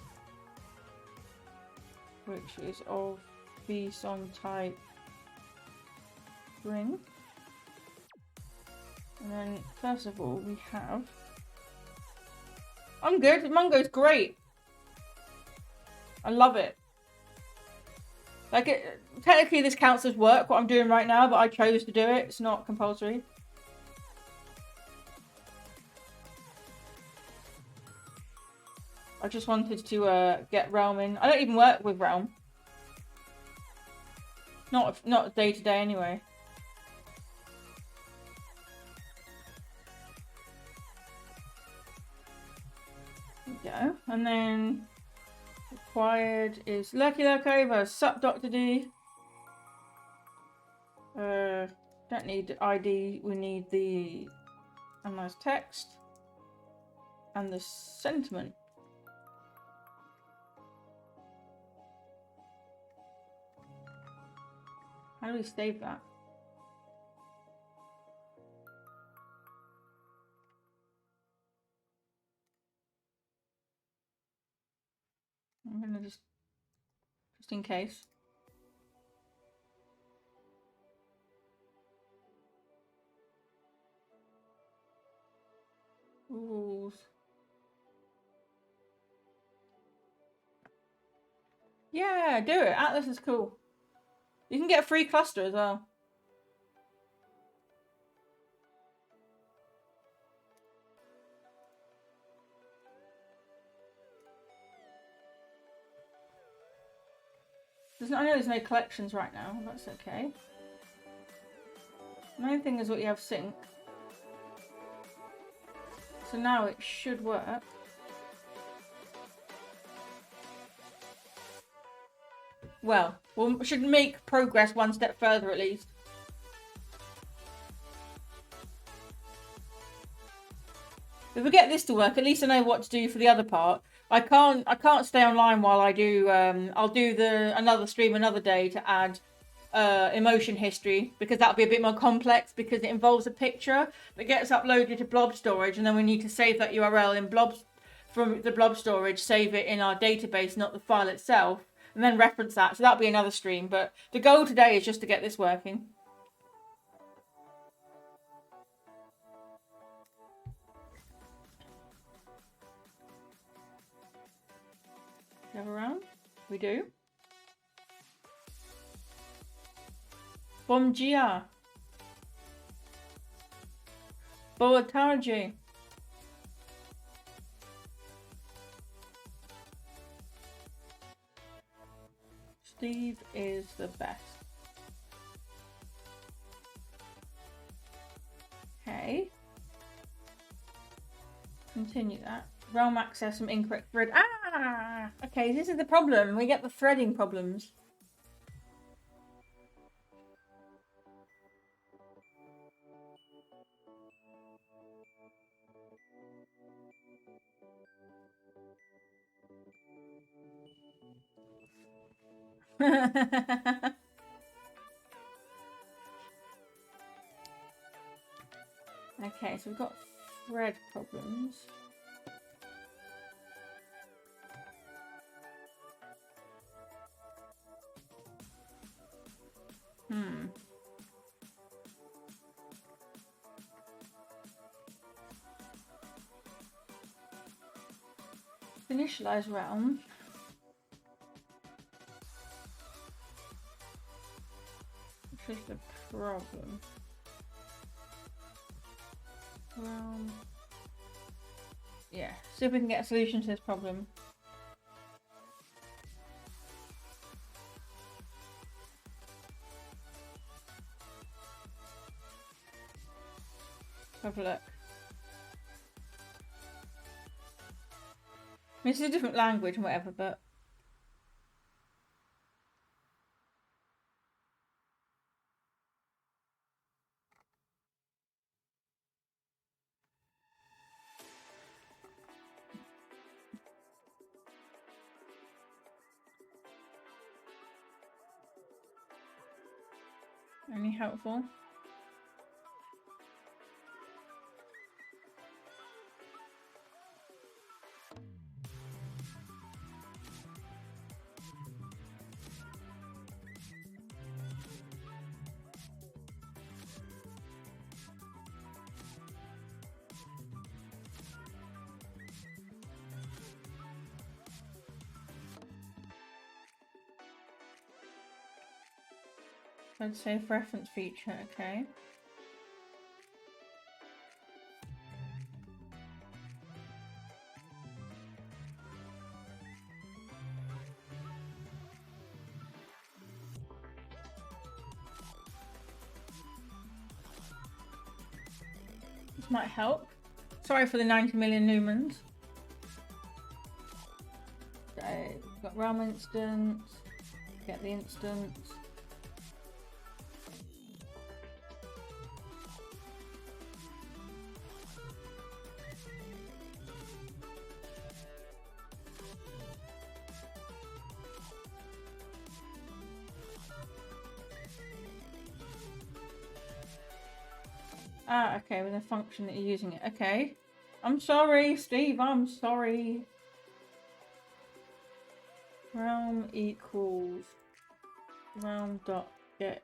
which is of BSON type string. And then first of all we have, I'm good, Mungo's great. I love it. Like, technically this counts as work, what I'm doing right now, but I chose to do it. It's not compulsory. I just wanted to get Realm in. I don't even work with Realm. Not day to day anyway. There we go. And then required is Lurky Lurkover, sup Dr. D. Don't need ID, we need the analyze text and the sentiment. How do we save that? I'm gonna just in case. Rules. Yeah, do it. Atlas is cool. You can get a free cluster as well. I know there's no collections right now. That's okay. The main thing is what you have sync. So now it should work. Well, we should make progress one step further at least. If we get this to work, at least I know what to do for the other part. I can't stay online while I do. I'll do another stream another day to add emotion history, because that'll be a bit more complex because it involves a picture that gets uploaded to blob storage, and then we need to save that URL in blobs from the blob storage, save it in our database, not the file itself, and then reference that. So that'll be another stream. But the goal today is just to get this working. You have a round? We do. Bom dia. Boa tarde. Steve is the best. Okay. Continue that. Realm access some incorrect thread. Ah! Okay, this is the problem. We get the threading problems. Okay, so we've got thread problems. Initialize realm. Which is the problem? Realm. Yeah, see if we can get a solution to this problem. Have a look. I mean, it's a different language and whatever, but Any helpful? I'd say reference feature, okay. This might help. Sorry for the 90 million lumens. So, we've got realm instance. Get the instance. Ah, okay, with a function that you're using it. Okay. I'm sorry, Steve, I'm sorry. Realm equals realm dot get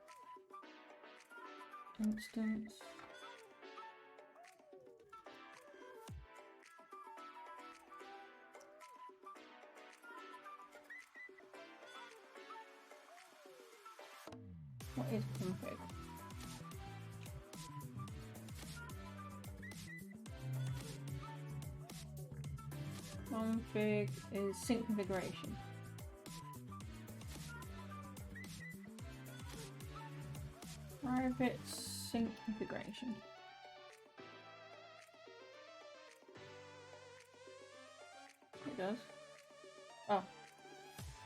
instance. What is config? Config is sync configuration. Private sync configuration. It does. Oh.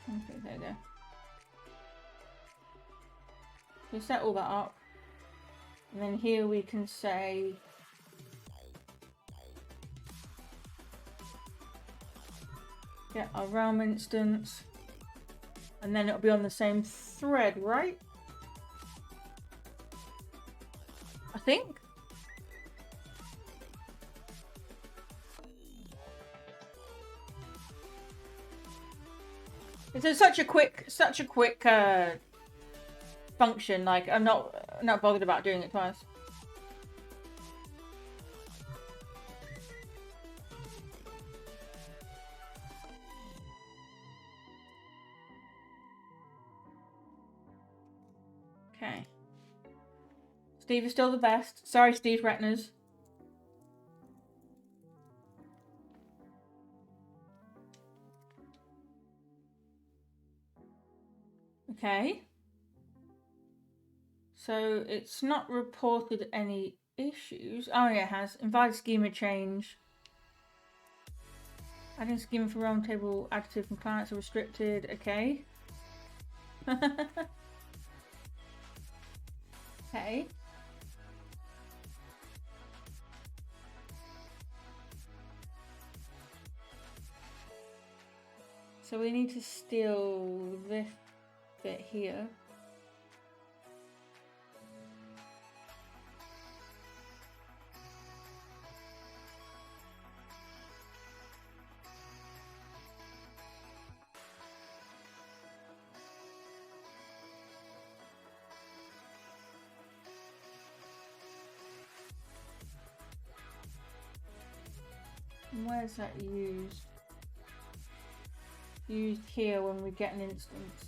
Okay, there you go. We set all that up. And then here we can say get our realm instance, and then it'll be on the same thread, right? I think. It's such a quick function. Like I'm not bothered about doing it twice. Okay. Steve is still the best. Sorry, Steve Retners. Okay. So it's not reported any issues. Oh yeah, it has. Invalid schema change. Adding schema for roundtable additive and clients are restricted. Okay. Okay. So we need to steal this bit here. And where's that used? Used here when we get an instance.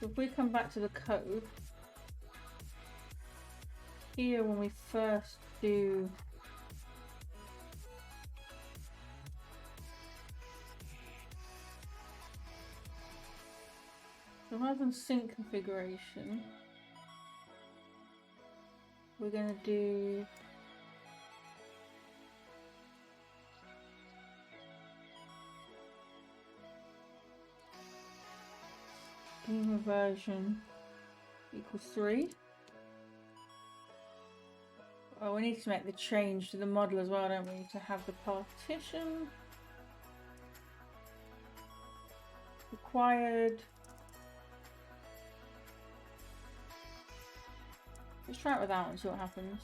So if we come back to the code, here when we first do so rather than sync configuration, we're going to do schema version equals 3. Oh, we need to make the change to the model as well, don't we? To have the partition required. Let's try it without and see what happens.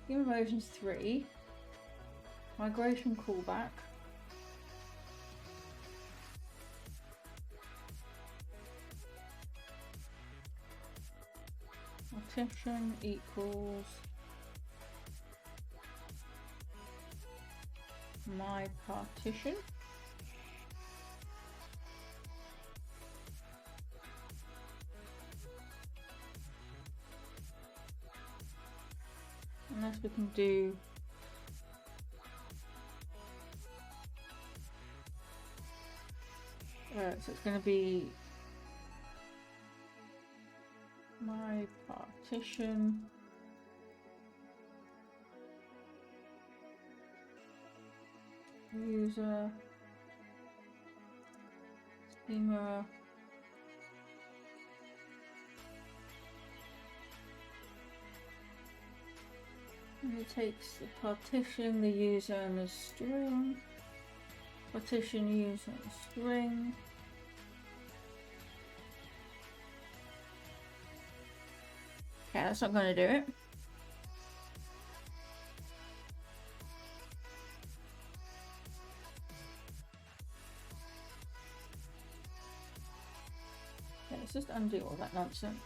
Schema versions 3. Migration callback. Partition equals my partition. Unless we can do so it's going to be my partition user schema and it takes the partition, the user and the string, partition user and string. Okay, that's not going to do it. Okay, let's just undo all that nonsense.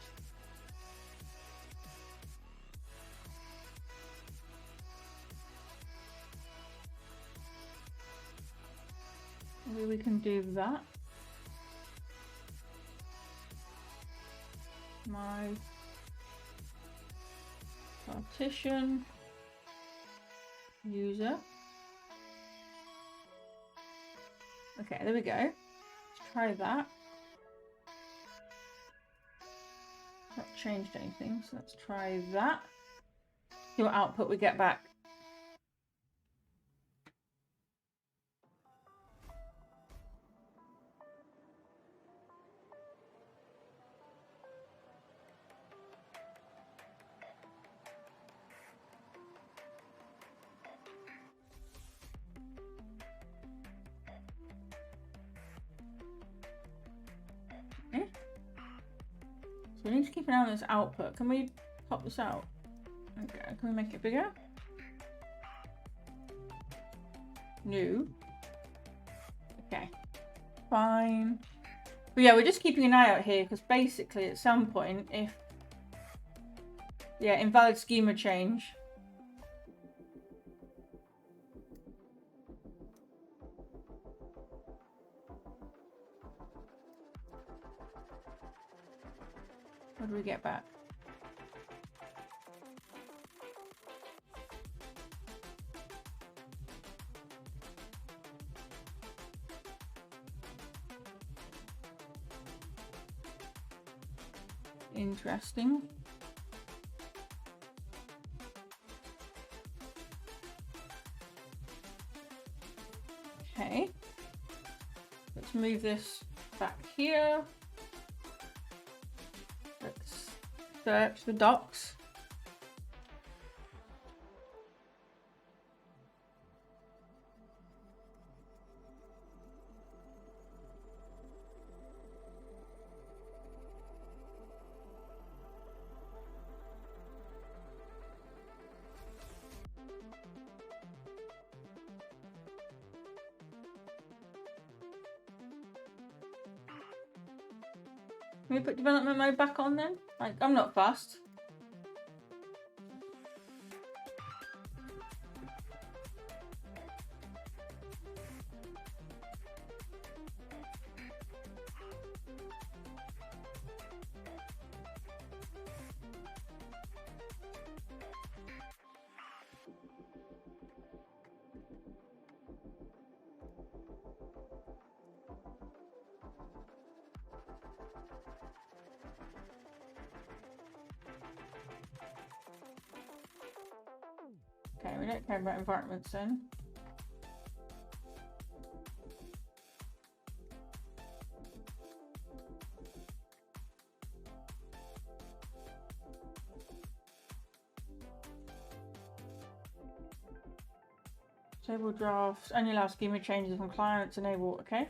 Maybe we can do that. My partition user. Okay, there we go. Let's try that. Not changed anything, so let's try that. See what output we get back. So we need to keep an eye on this output. Can we pop this out? Okay, can we make it bigger? No. Okay, fine. But yeah, we're just keeping an eye out here because basically at some point, if invalid schema change. What do we get back? Interesting. Okay. Let's move this back here. Let's search the docs. Can we put development mode back on then? Like, I'm not fast. Okay, we don't care about environments then. Table drafts. Only allow schema changes from clients. Enable. Okay.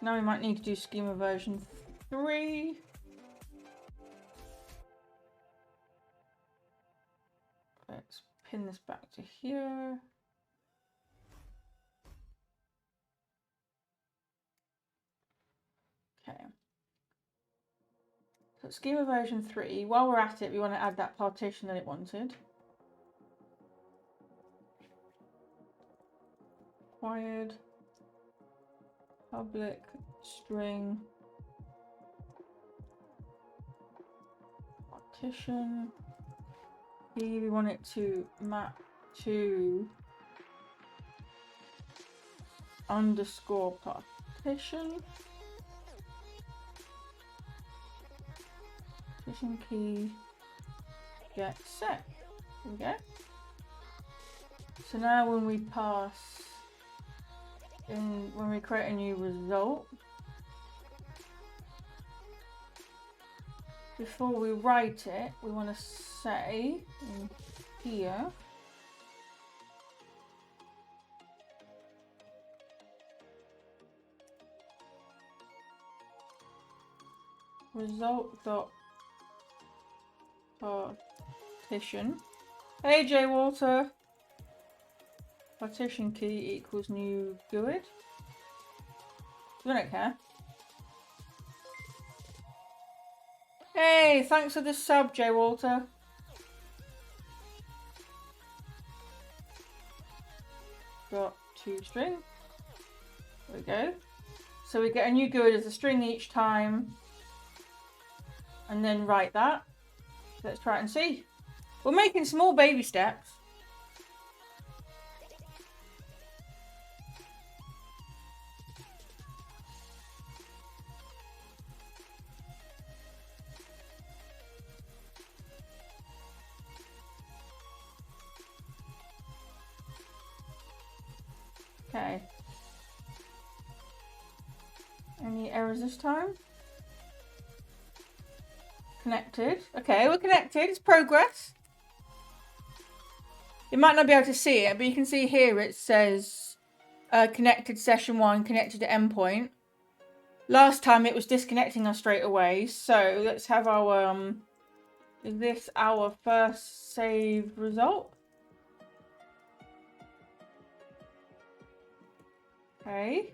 Now we might need to do schema version 3. Let's pin this back to here. Okay. So schema version 3. While we're at it, we want to add that partition that it wanted. Required public string partition. Here we want it to map to underscore partition. Partition key get set. There we go. So now when we pass in, when we create a new result, before we write it, we want to say in here result dot partition. Hey J Walter. Partition key equals new GUID. We don't care. Hey, thanks for the sub, J Walter. Got to string. There we go. So we get a new GUID as a string each time. And then write that. Let's try it and see. We're making small baby steps. Okay. Any errors this time? Connected. Okay, we're connected. It's progress. You might not be able to see it, but you can see here it says connected session 1, connected to endpoint. Last time it was disconnecting us straight away. So let's have our, is this our first save result? Okay.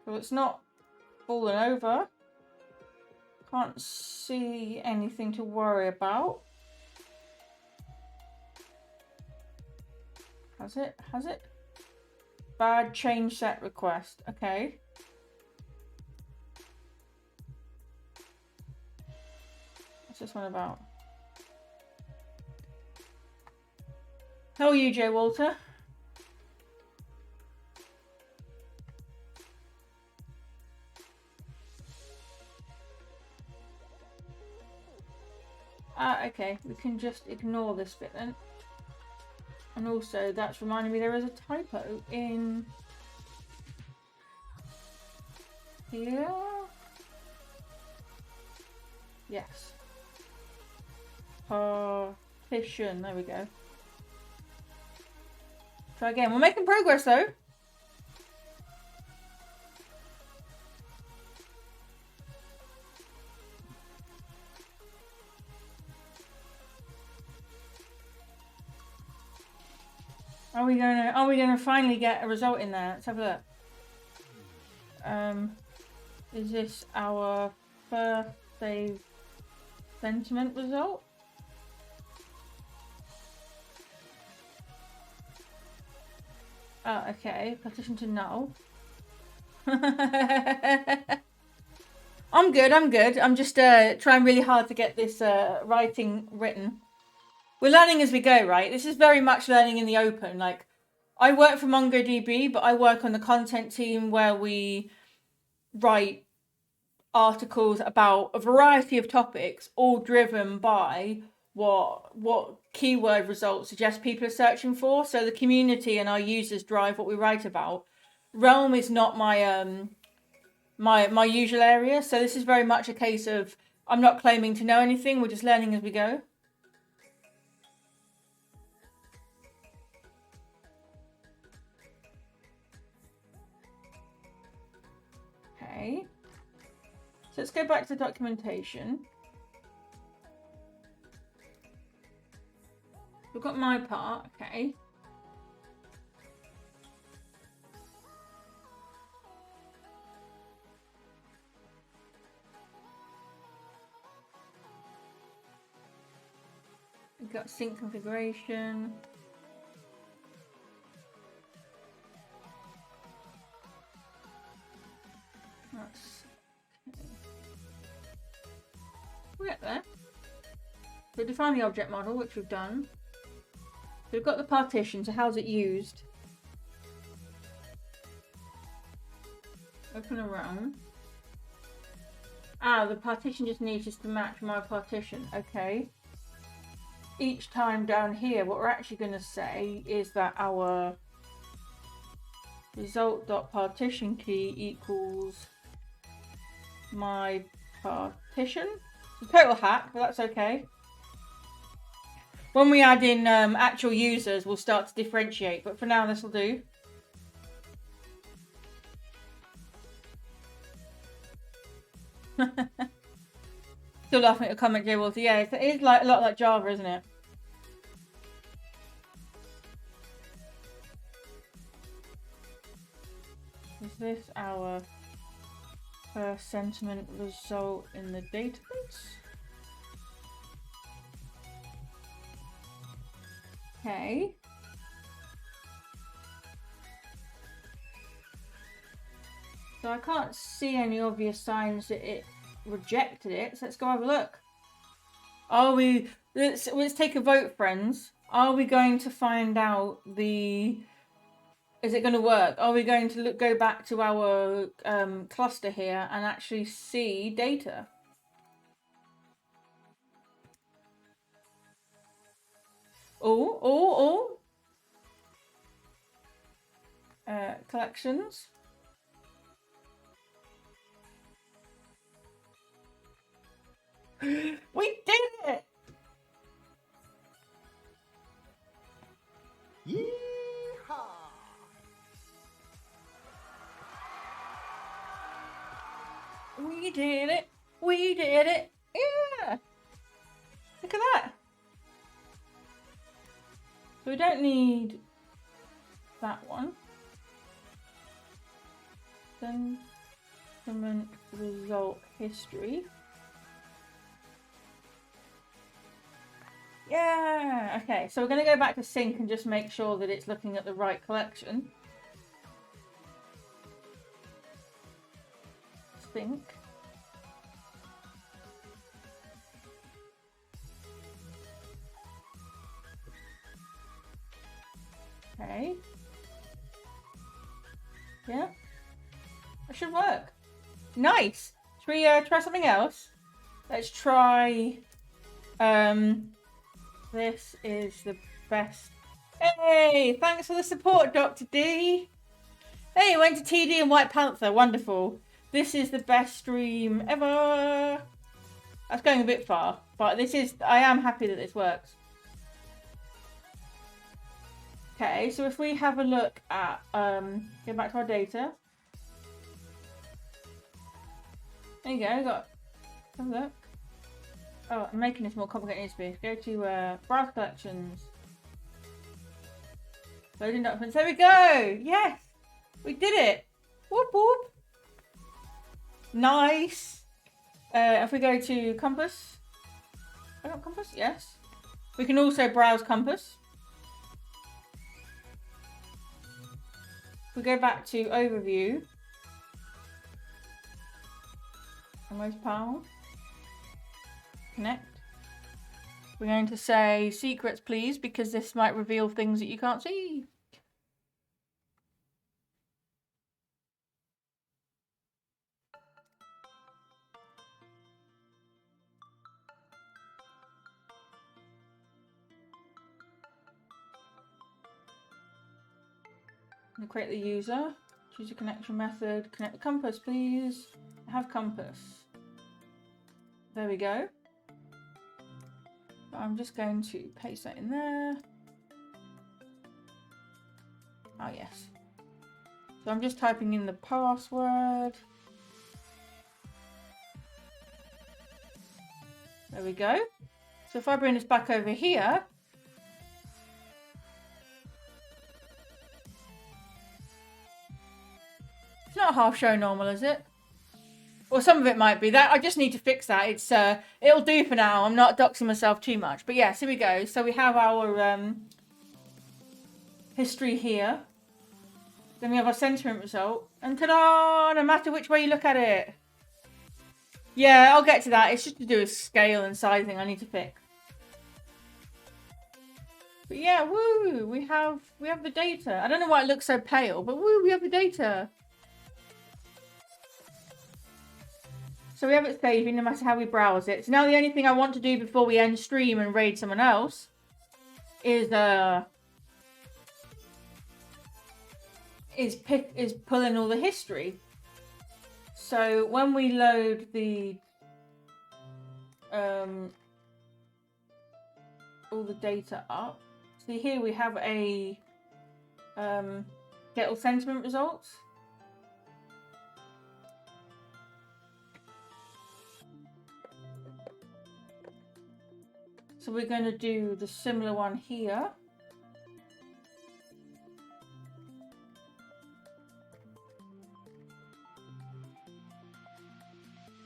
So it's not fallen over. Can't see anything to worry about. Has it? Has it? Bad change set request. Okay. What's this one about? How are you, J Walter? Okay, we can just ignore this bit then. And also, that's reminding me there is a typo in here. Yes. Partition, there we go. Try again. We're making progress though. Are we gonna finally get a result in there? Let's have a look. Is this our first save sentiment result? Oh, okay. Partition to null. I'm good. I'm just trying really hard to get this writing written. We're learning as we go, right? This is very much learning in the open. Like, I work for MongoDB, but I work on the content team where we write articles about a variety of topics, all driven by what keyword results suggest people are searching for. So the community and our users drive what we write about. Realm is not my my usual area, so this is very much a case of I'm not claiming to know anything. We're just learning as we go. Okay. So let's go back to documentation. We've got my part, okay. We've got sync configuration. That's okay. We'll get there. So define the object model, which we've done. So we've got the partition, so how's it used? Open a row. Ah, the partition just needs us to match my partition. Okay. Each time down here, what we're actually going to say is that our result.partition key equals my partition. It's a total hack, but that's okay. When we add in actual users, we'll start to differentiate, but for now this will do. Still laughing at a comment, Jay Walter. Yeah, it is like a lot like Java, isn't it? Is this our first sentiment result in the database? Okay. So I can't see any obvious signs that it rejected it. So let's go have a look. Are we? Let's take a vote, friends. Are we going to find out the? Is it going to work? Are we going to go back to our cluster here and actually see data? Collections. We did it! Yeehaw! We did it! We did it! Yeah! Look at that! So we don't need that one. Sentiment result history. Yeah! Okay, so we're going to go back to sync and just make sure that it's looking at the right collection. Sync. Okay. Yeah. That should work. Nice! Should we try something else? Let's try... This is the best. Hey! Thanks for the support, Dr. D! Hey, you went to TD and White Panther. Wonderful. This is the best stream ever. That's going a bit far, but I am happy that this works. Okay, so if we have a look at, go back to our data. There you go, have a look. Oh, I'm making this more complicated than it needs to be. Go to browse collections. Loading documents. There we go! Yes! We did it! Whoop whoop! Nice! If we go to Compass. I got Compass? Yes. We can also browse Compass. If we go back to Overview. Myfitnesspal. Connect. We're going to say secrets, please, because this might reveal things that you can't see. I'm going to create the user. Choose a connection method. Connect the compass, please. Have compass. There we go. I'm just going to paste that in there. Oh, yes. So I'm just typing in the password. There we go. So if I bring this back over here, it's not half show normal, is it? Well, some of it might be. That I just need to fix that. It's it'll do for now. I'm not doxing myself too much. But yes, here we go. So we have our history here. Then we have our sentiment result. And ta-da! No matter which way you look at it. Yeah, I'll get to that. It's just to do with scale and sizing I need to fix. But yeah, woo! We have the data. I don't know why it looks so pale, but woo, we have the data. So we have it saving no matter how we browse it. So now the only thing I want to do before we end stream and raid someone else is pull in all the history. So when we load the all the data up, see here we have a get all sentiment results. So we're going to do the similar one here.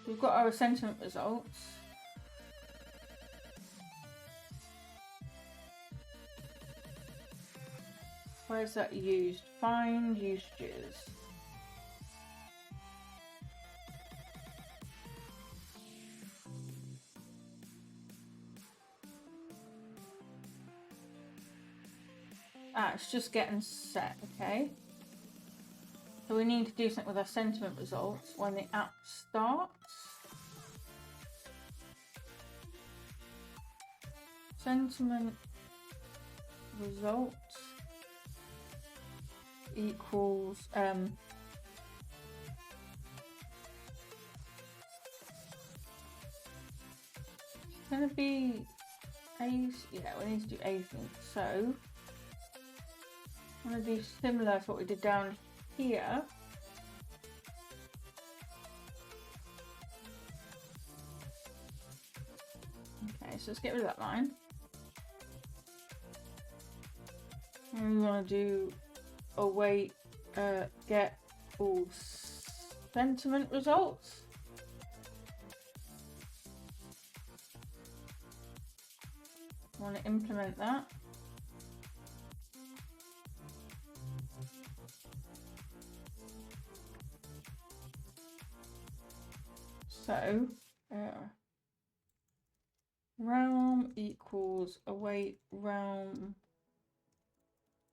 We've got our sentiment results. Where is that used? Find usages. Ah, it's just getting set, okay. So we need to do something with our sentiment results when the app starts. Sentiment results equals it's gonna be yeah, we need to do async. So I'm gonna do similar to what we did down here. Okay, so let's get rid of that line. And we want to do await get all sentiment results. I want to implement that. So realm equals await realm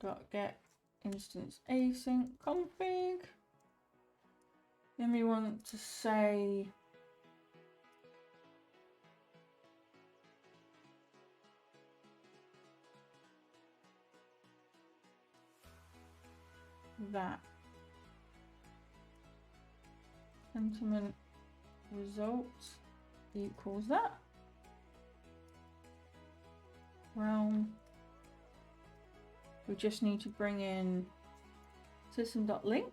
dot get instance async config. Then we want to say that sentiment results equals that realm. We just need to bring in system.link.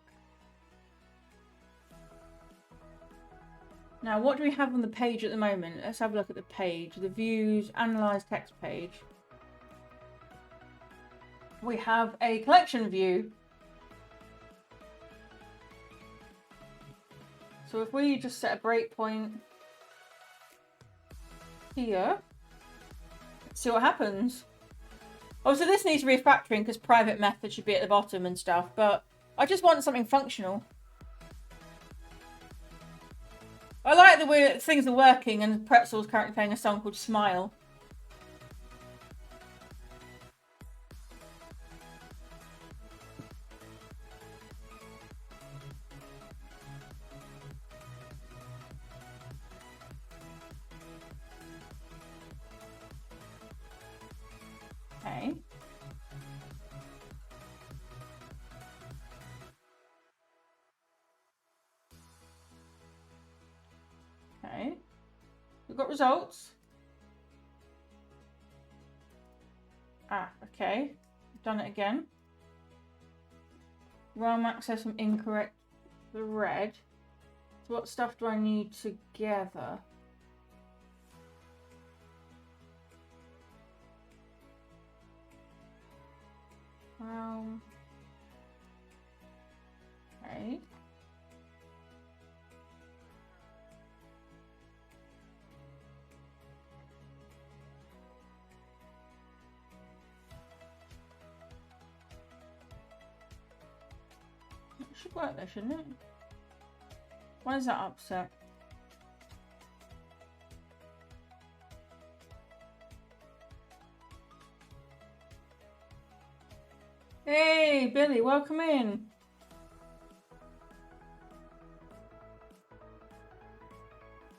Now, what do we have on the page at the moment? Let's have a look at the page. The views, analyze text page. We have a collection view. So if we just set a breakpoint here, let's see what happens. Oh, so this needs refactoring because private method should be at the bottom and stuff, but I just want something functional. I like the way things are working and Pretzel's currently playing a song called Smile. Okay. Okay. We've got results. Ah, okay. Done it again. Realm access from incorrect thread. So what stuff do I need together? Okay. It should work there, shouldn't it? Why is that upset? Hey, Billy, welcome in.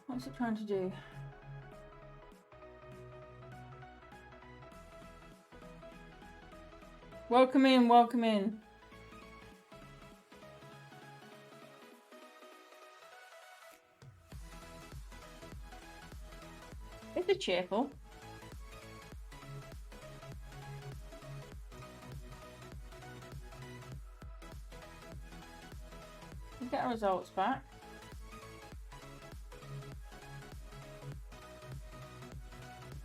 What's it trying to do? Welcome in, welcome in. It's a cheerful. We'll get our results back.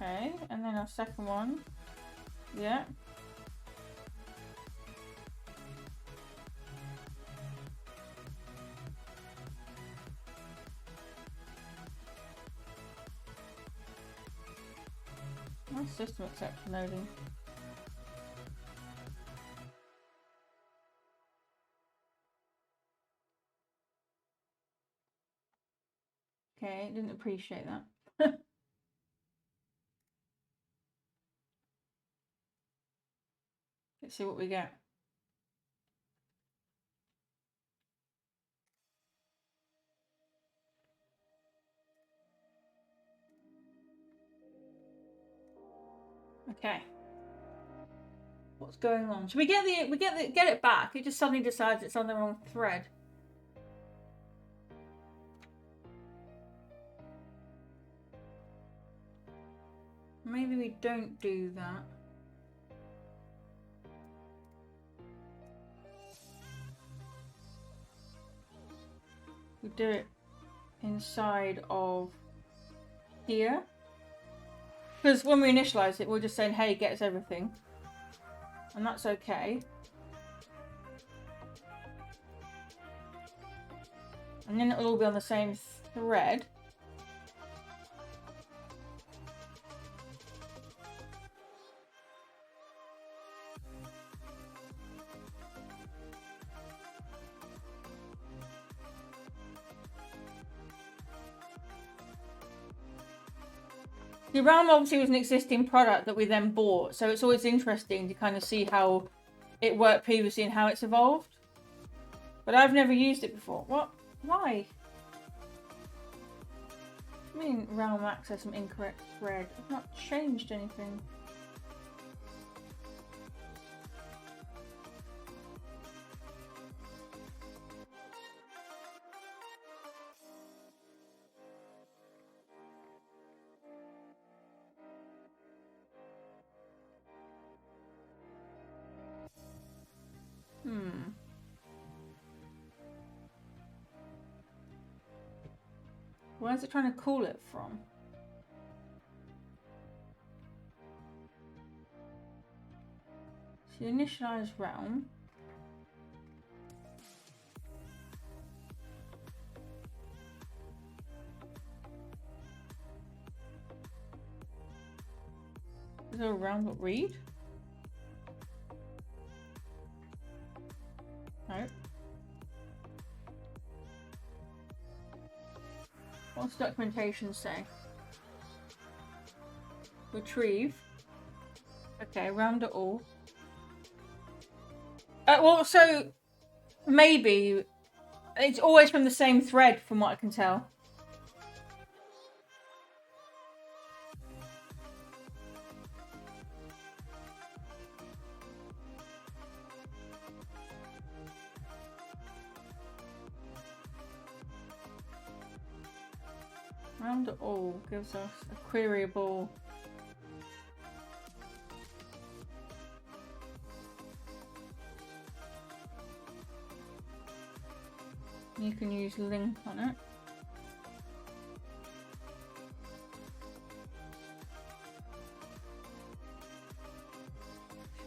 Okay, and then our second one. Yeah. Nice system exception loading. Okay, didn't appreciate that. Let's see what we get. Okay. What's going on? Should we get it back? It just suddenly decides it's on the wrong thread. Maybe we don't do that. We do it inside of here. Because when we initialize it, we're just saying, hey, get us everything. And that's okay. And then it'll all be on the same thread. The Realm obviously was an existing product that we then bought, so it's always interesting to kind of see how it worked previously and how it's evolved. But I've never used it before. What? Why? I mean, Realm access some incorrect thread. I've not changed anything. Where's it trying to call it from? So initialize realm. Is there a realm.read? No. What's documentation say? Retrieve. Okay, realm.all. Well, so maybe it's always from the same thread, from what I can tell. Realm.all gives us a queryable. You can use link on it.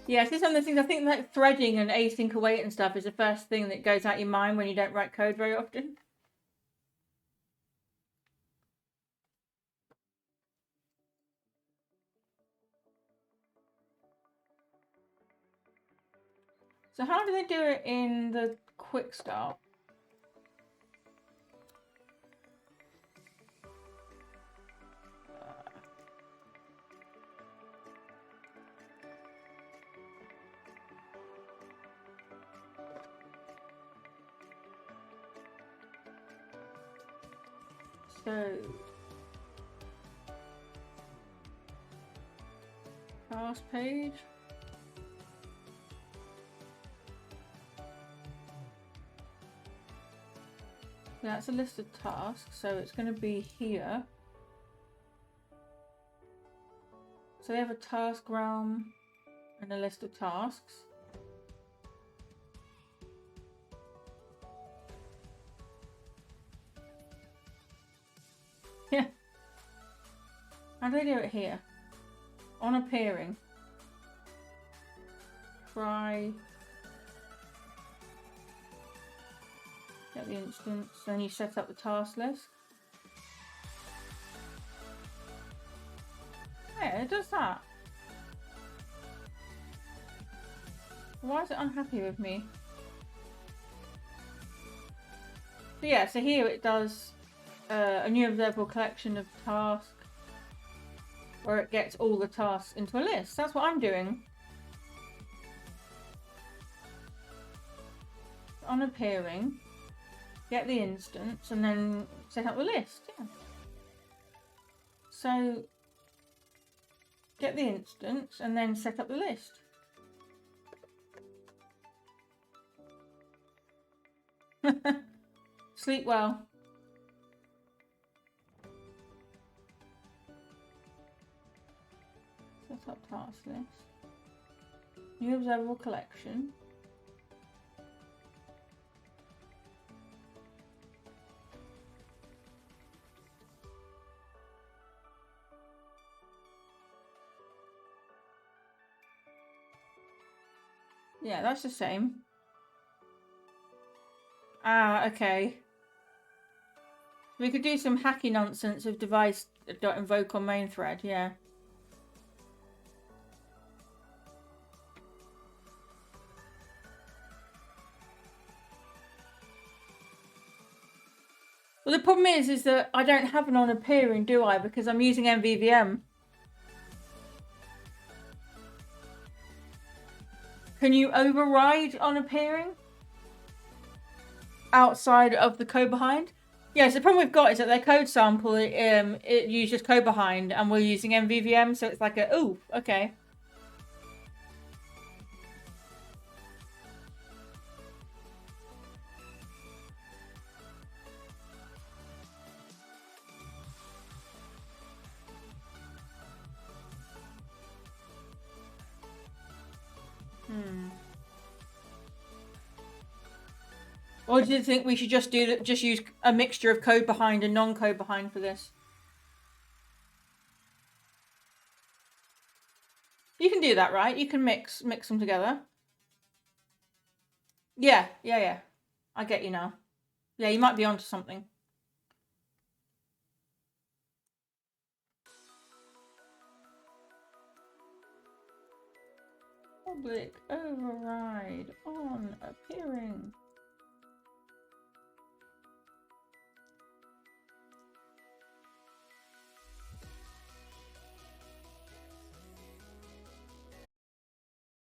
Yeah, it's some of the things I think like threading and async await and stuff is the first thing that goes out your mind when you don't write code very often. So how do they do it in the quick start? So task page. That's a list of tasks, so it's going to be here. So they have a task realm and a list of tasks. Yeah. How do they do it here? On appearing. Try. Get the instance, then you set up the task list. Yeah, it does that. Why is it unhappy with me? So yeah, so here it does a new observable collection of tasks where it gets all the tasks into a list. That's what I'm doing. On appearing, get the instance and then set up the list. Yeah. So get the instance and then set up the list. Sleep well. Set up task list. New observable collection. Yeah, that's the same. Ah, okay. We could do some hacky nonsense of device.invoke on main thread, yeah. Well, the problem is that I don't have an on appearing, do I? Because I'm using MVVM. Can you override on appearing outside of the code behind? Yes, the problem we've got is that their code sample it uses code behind, and we're using MVVM, so it's like a ooh, okay. Or do you think we should just use a mixture of code behind and non-code behind for this? You can do that, right? You can mix them together. Yeah. I get you now. Yeah, you might be onto something. Public override on appearing.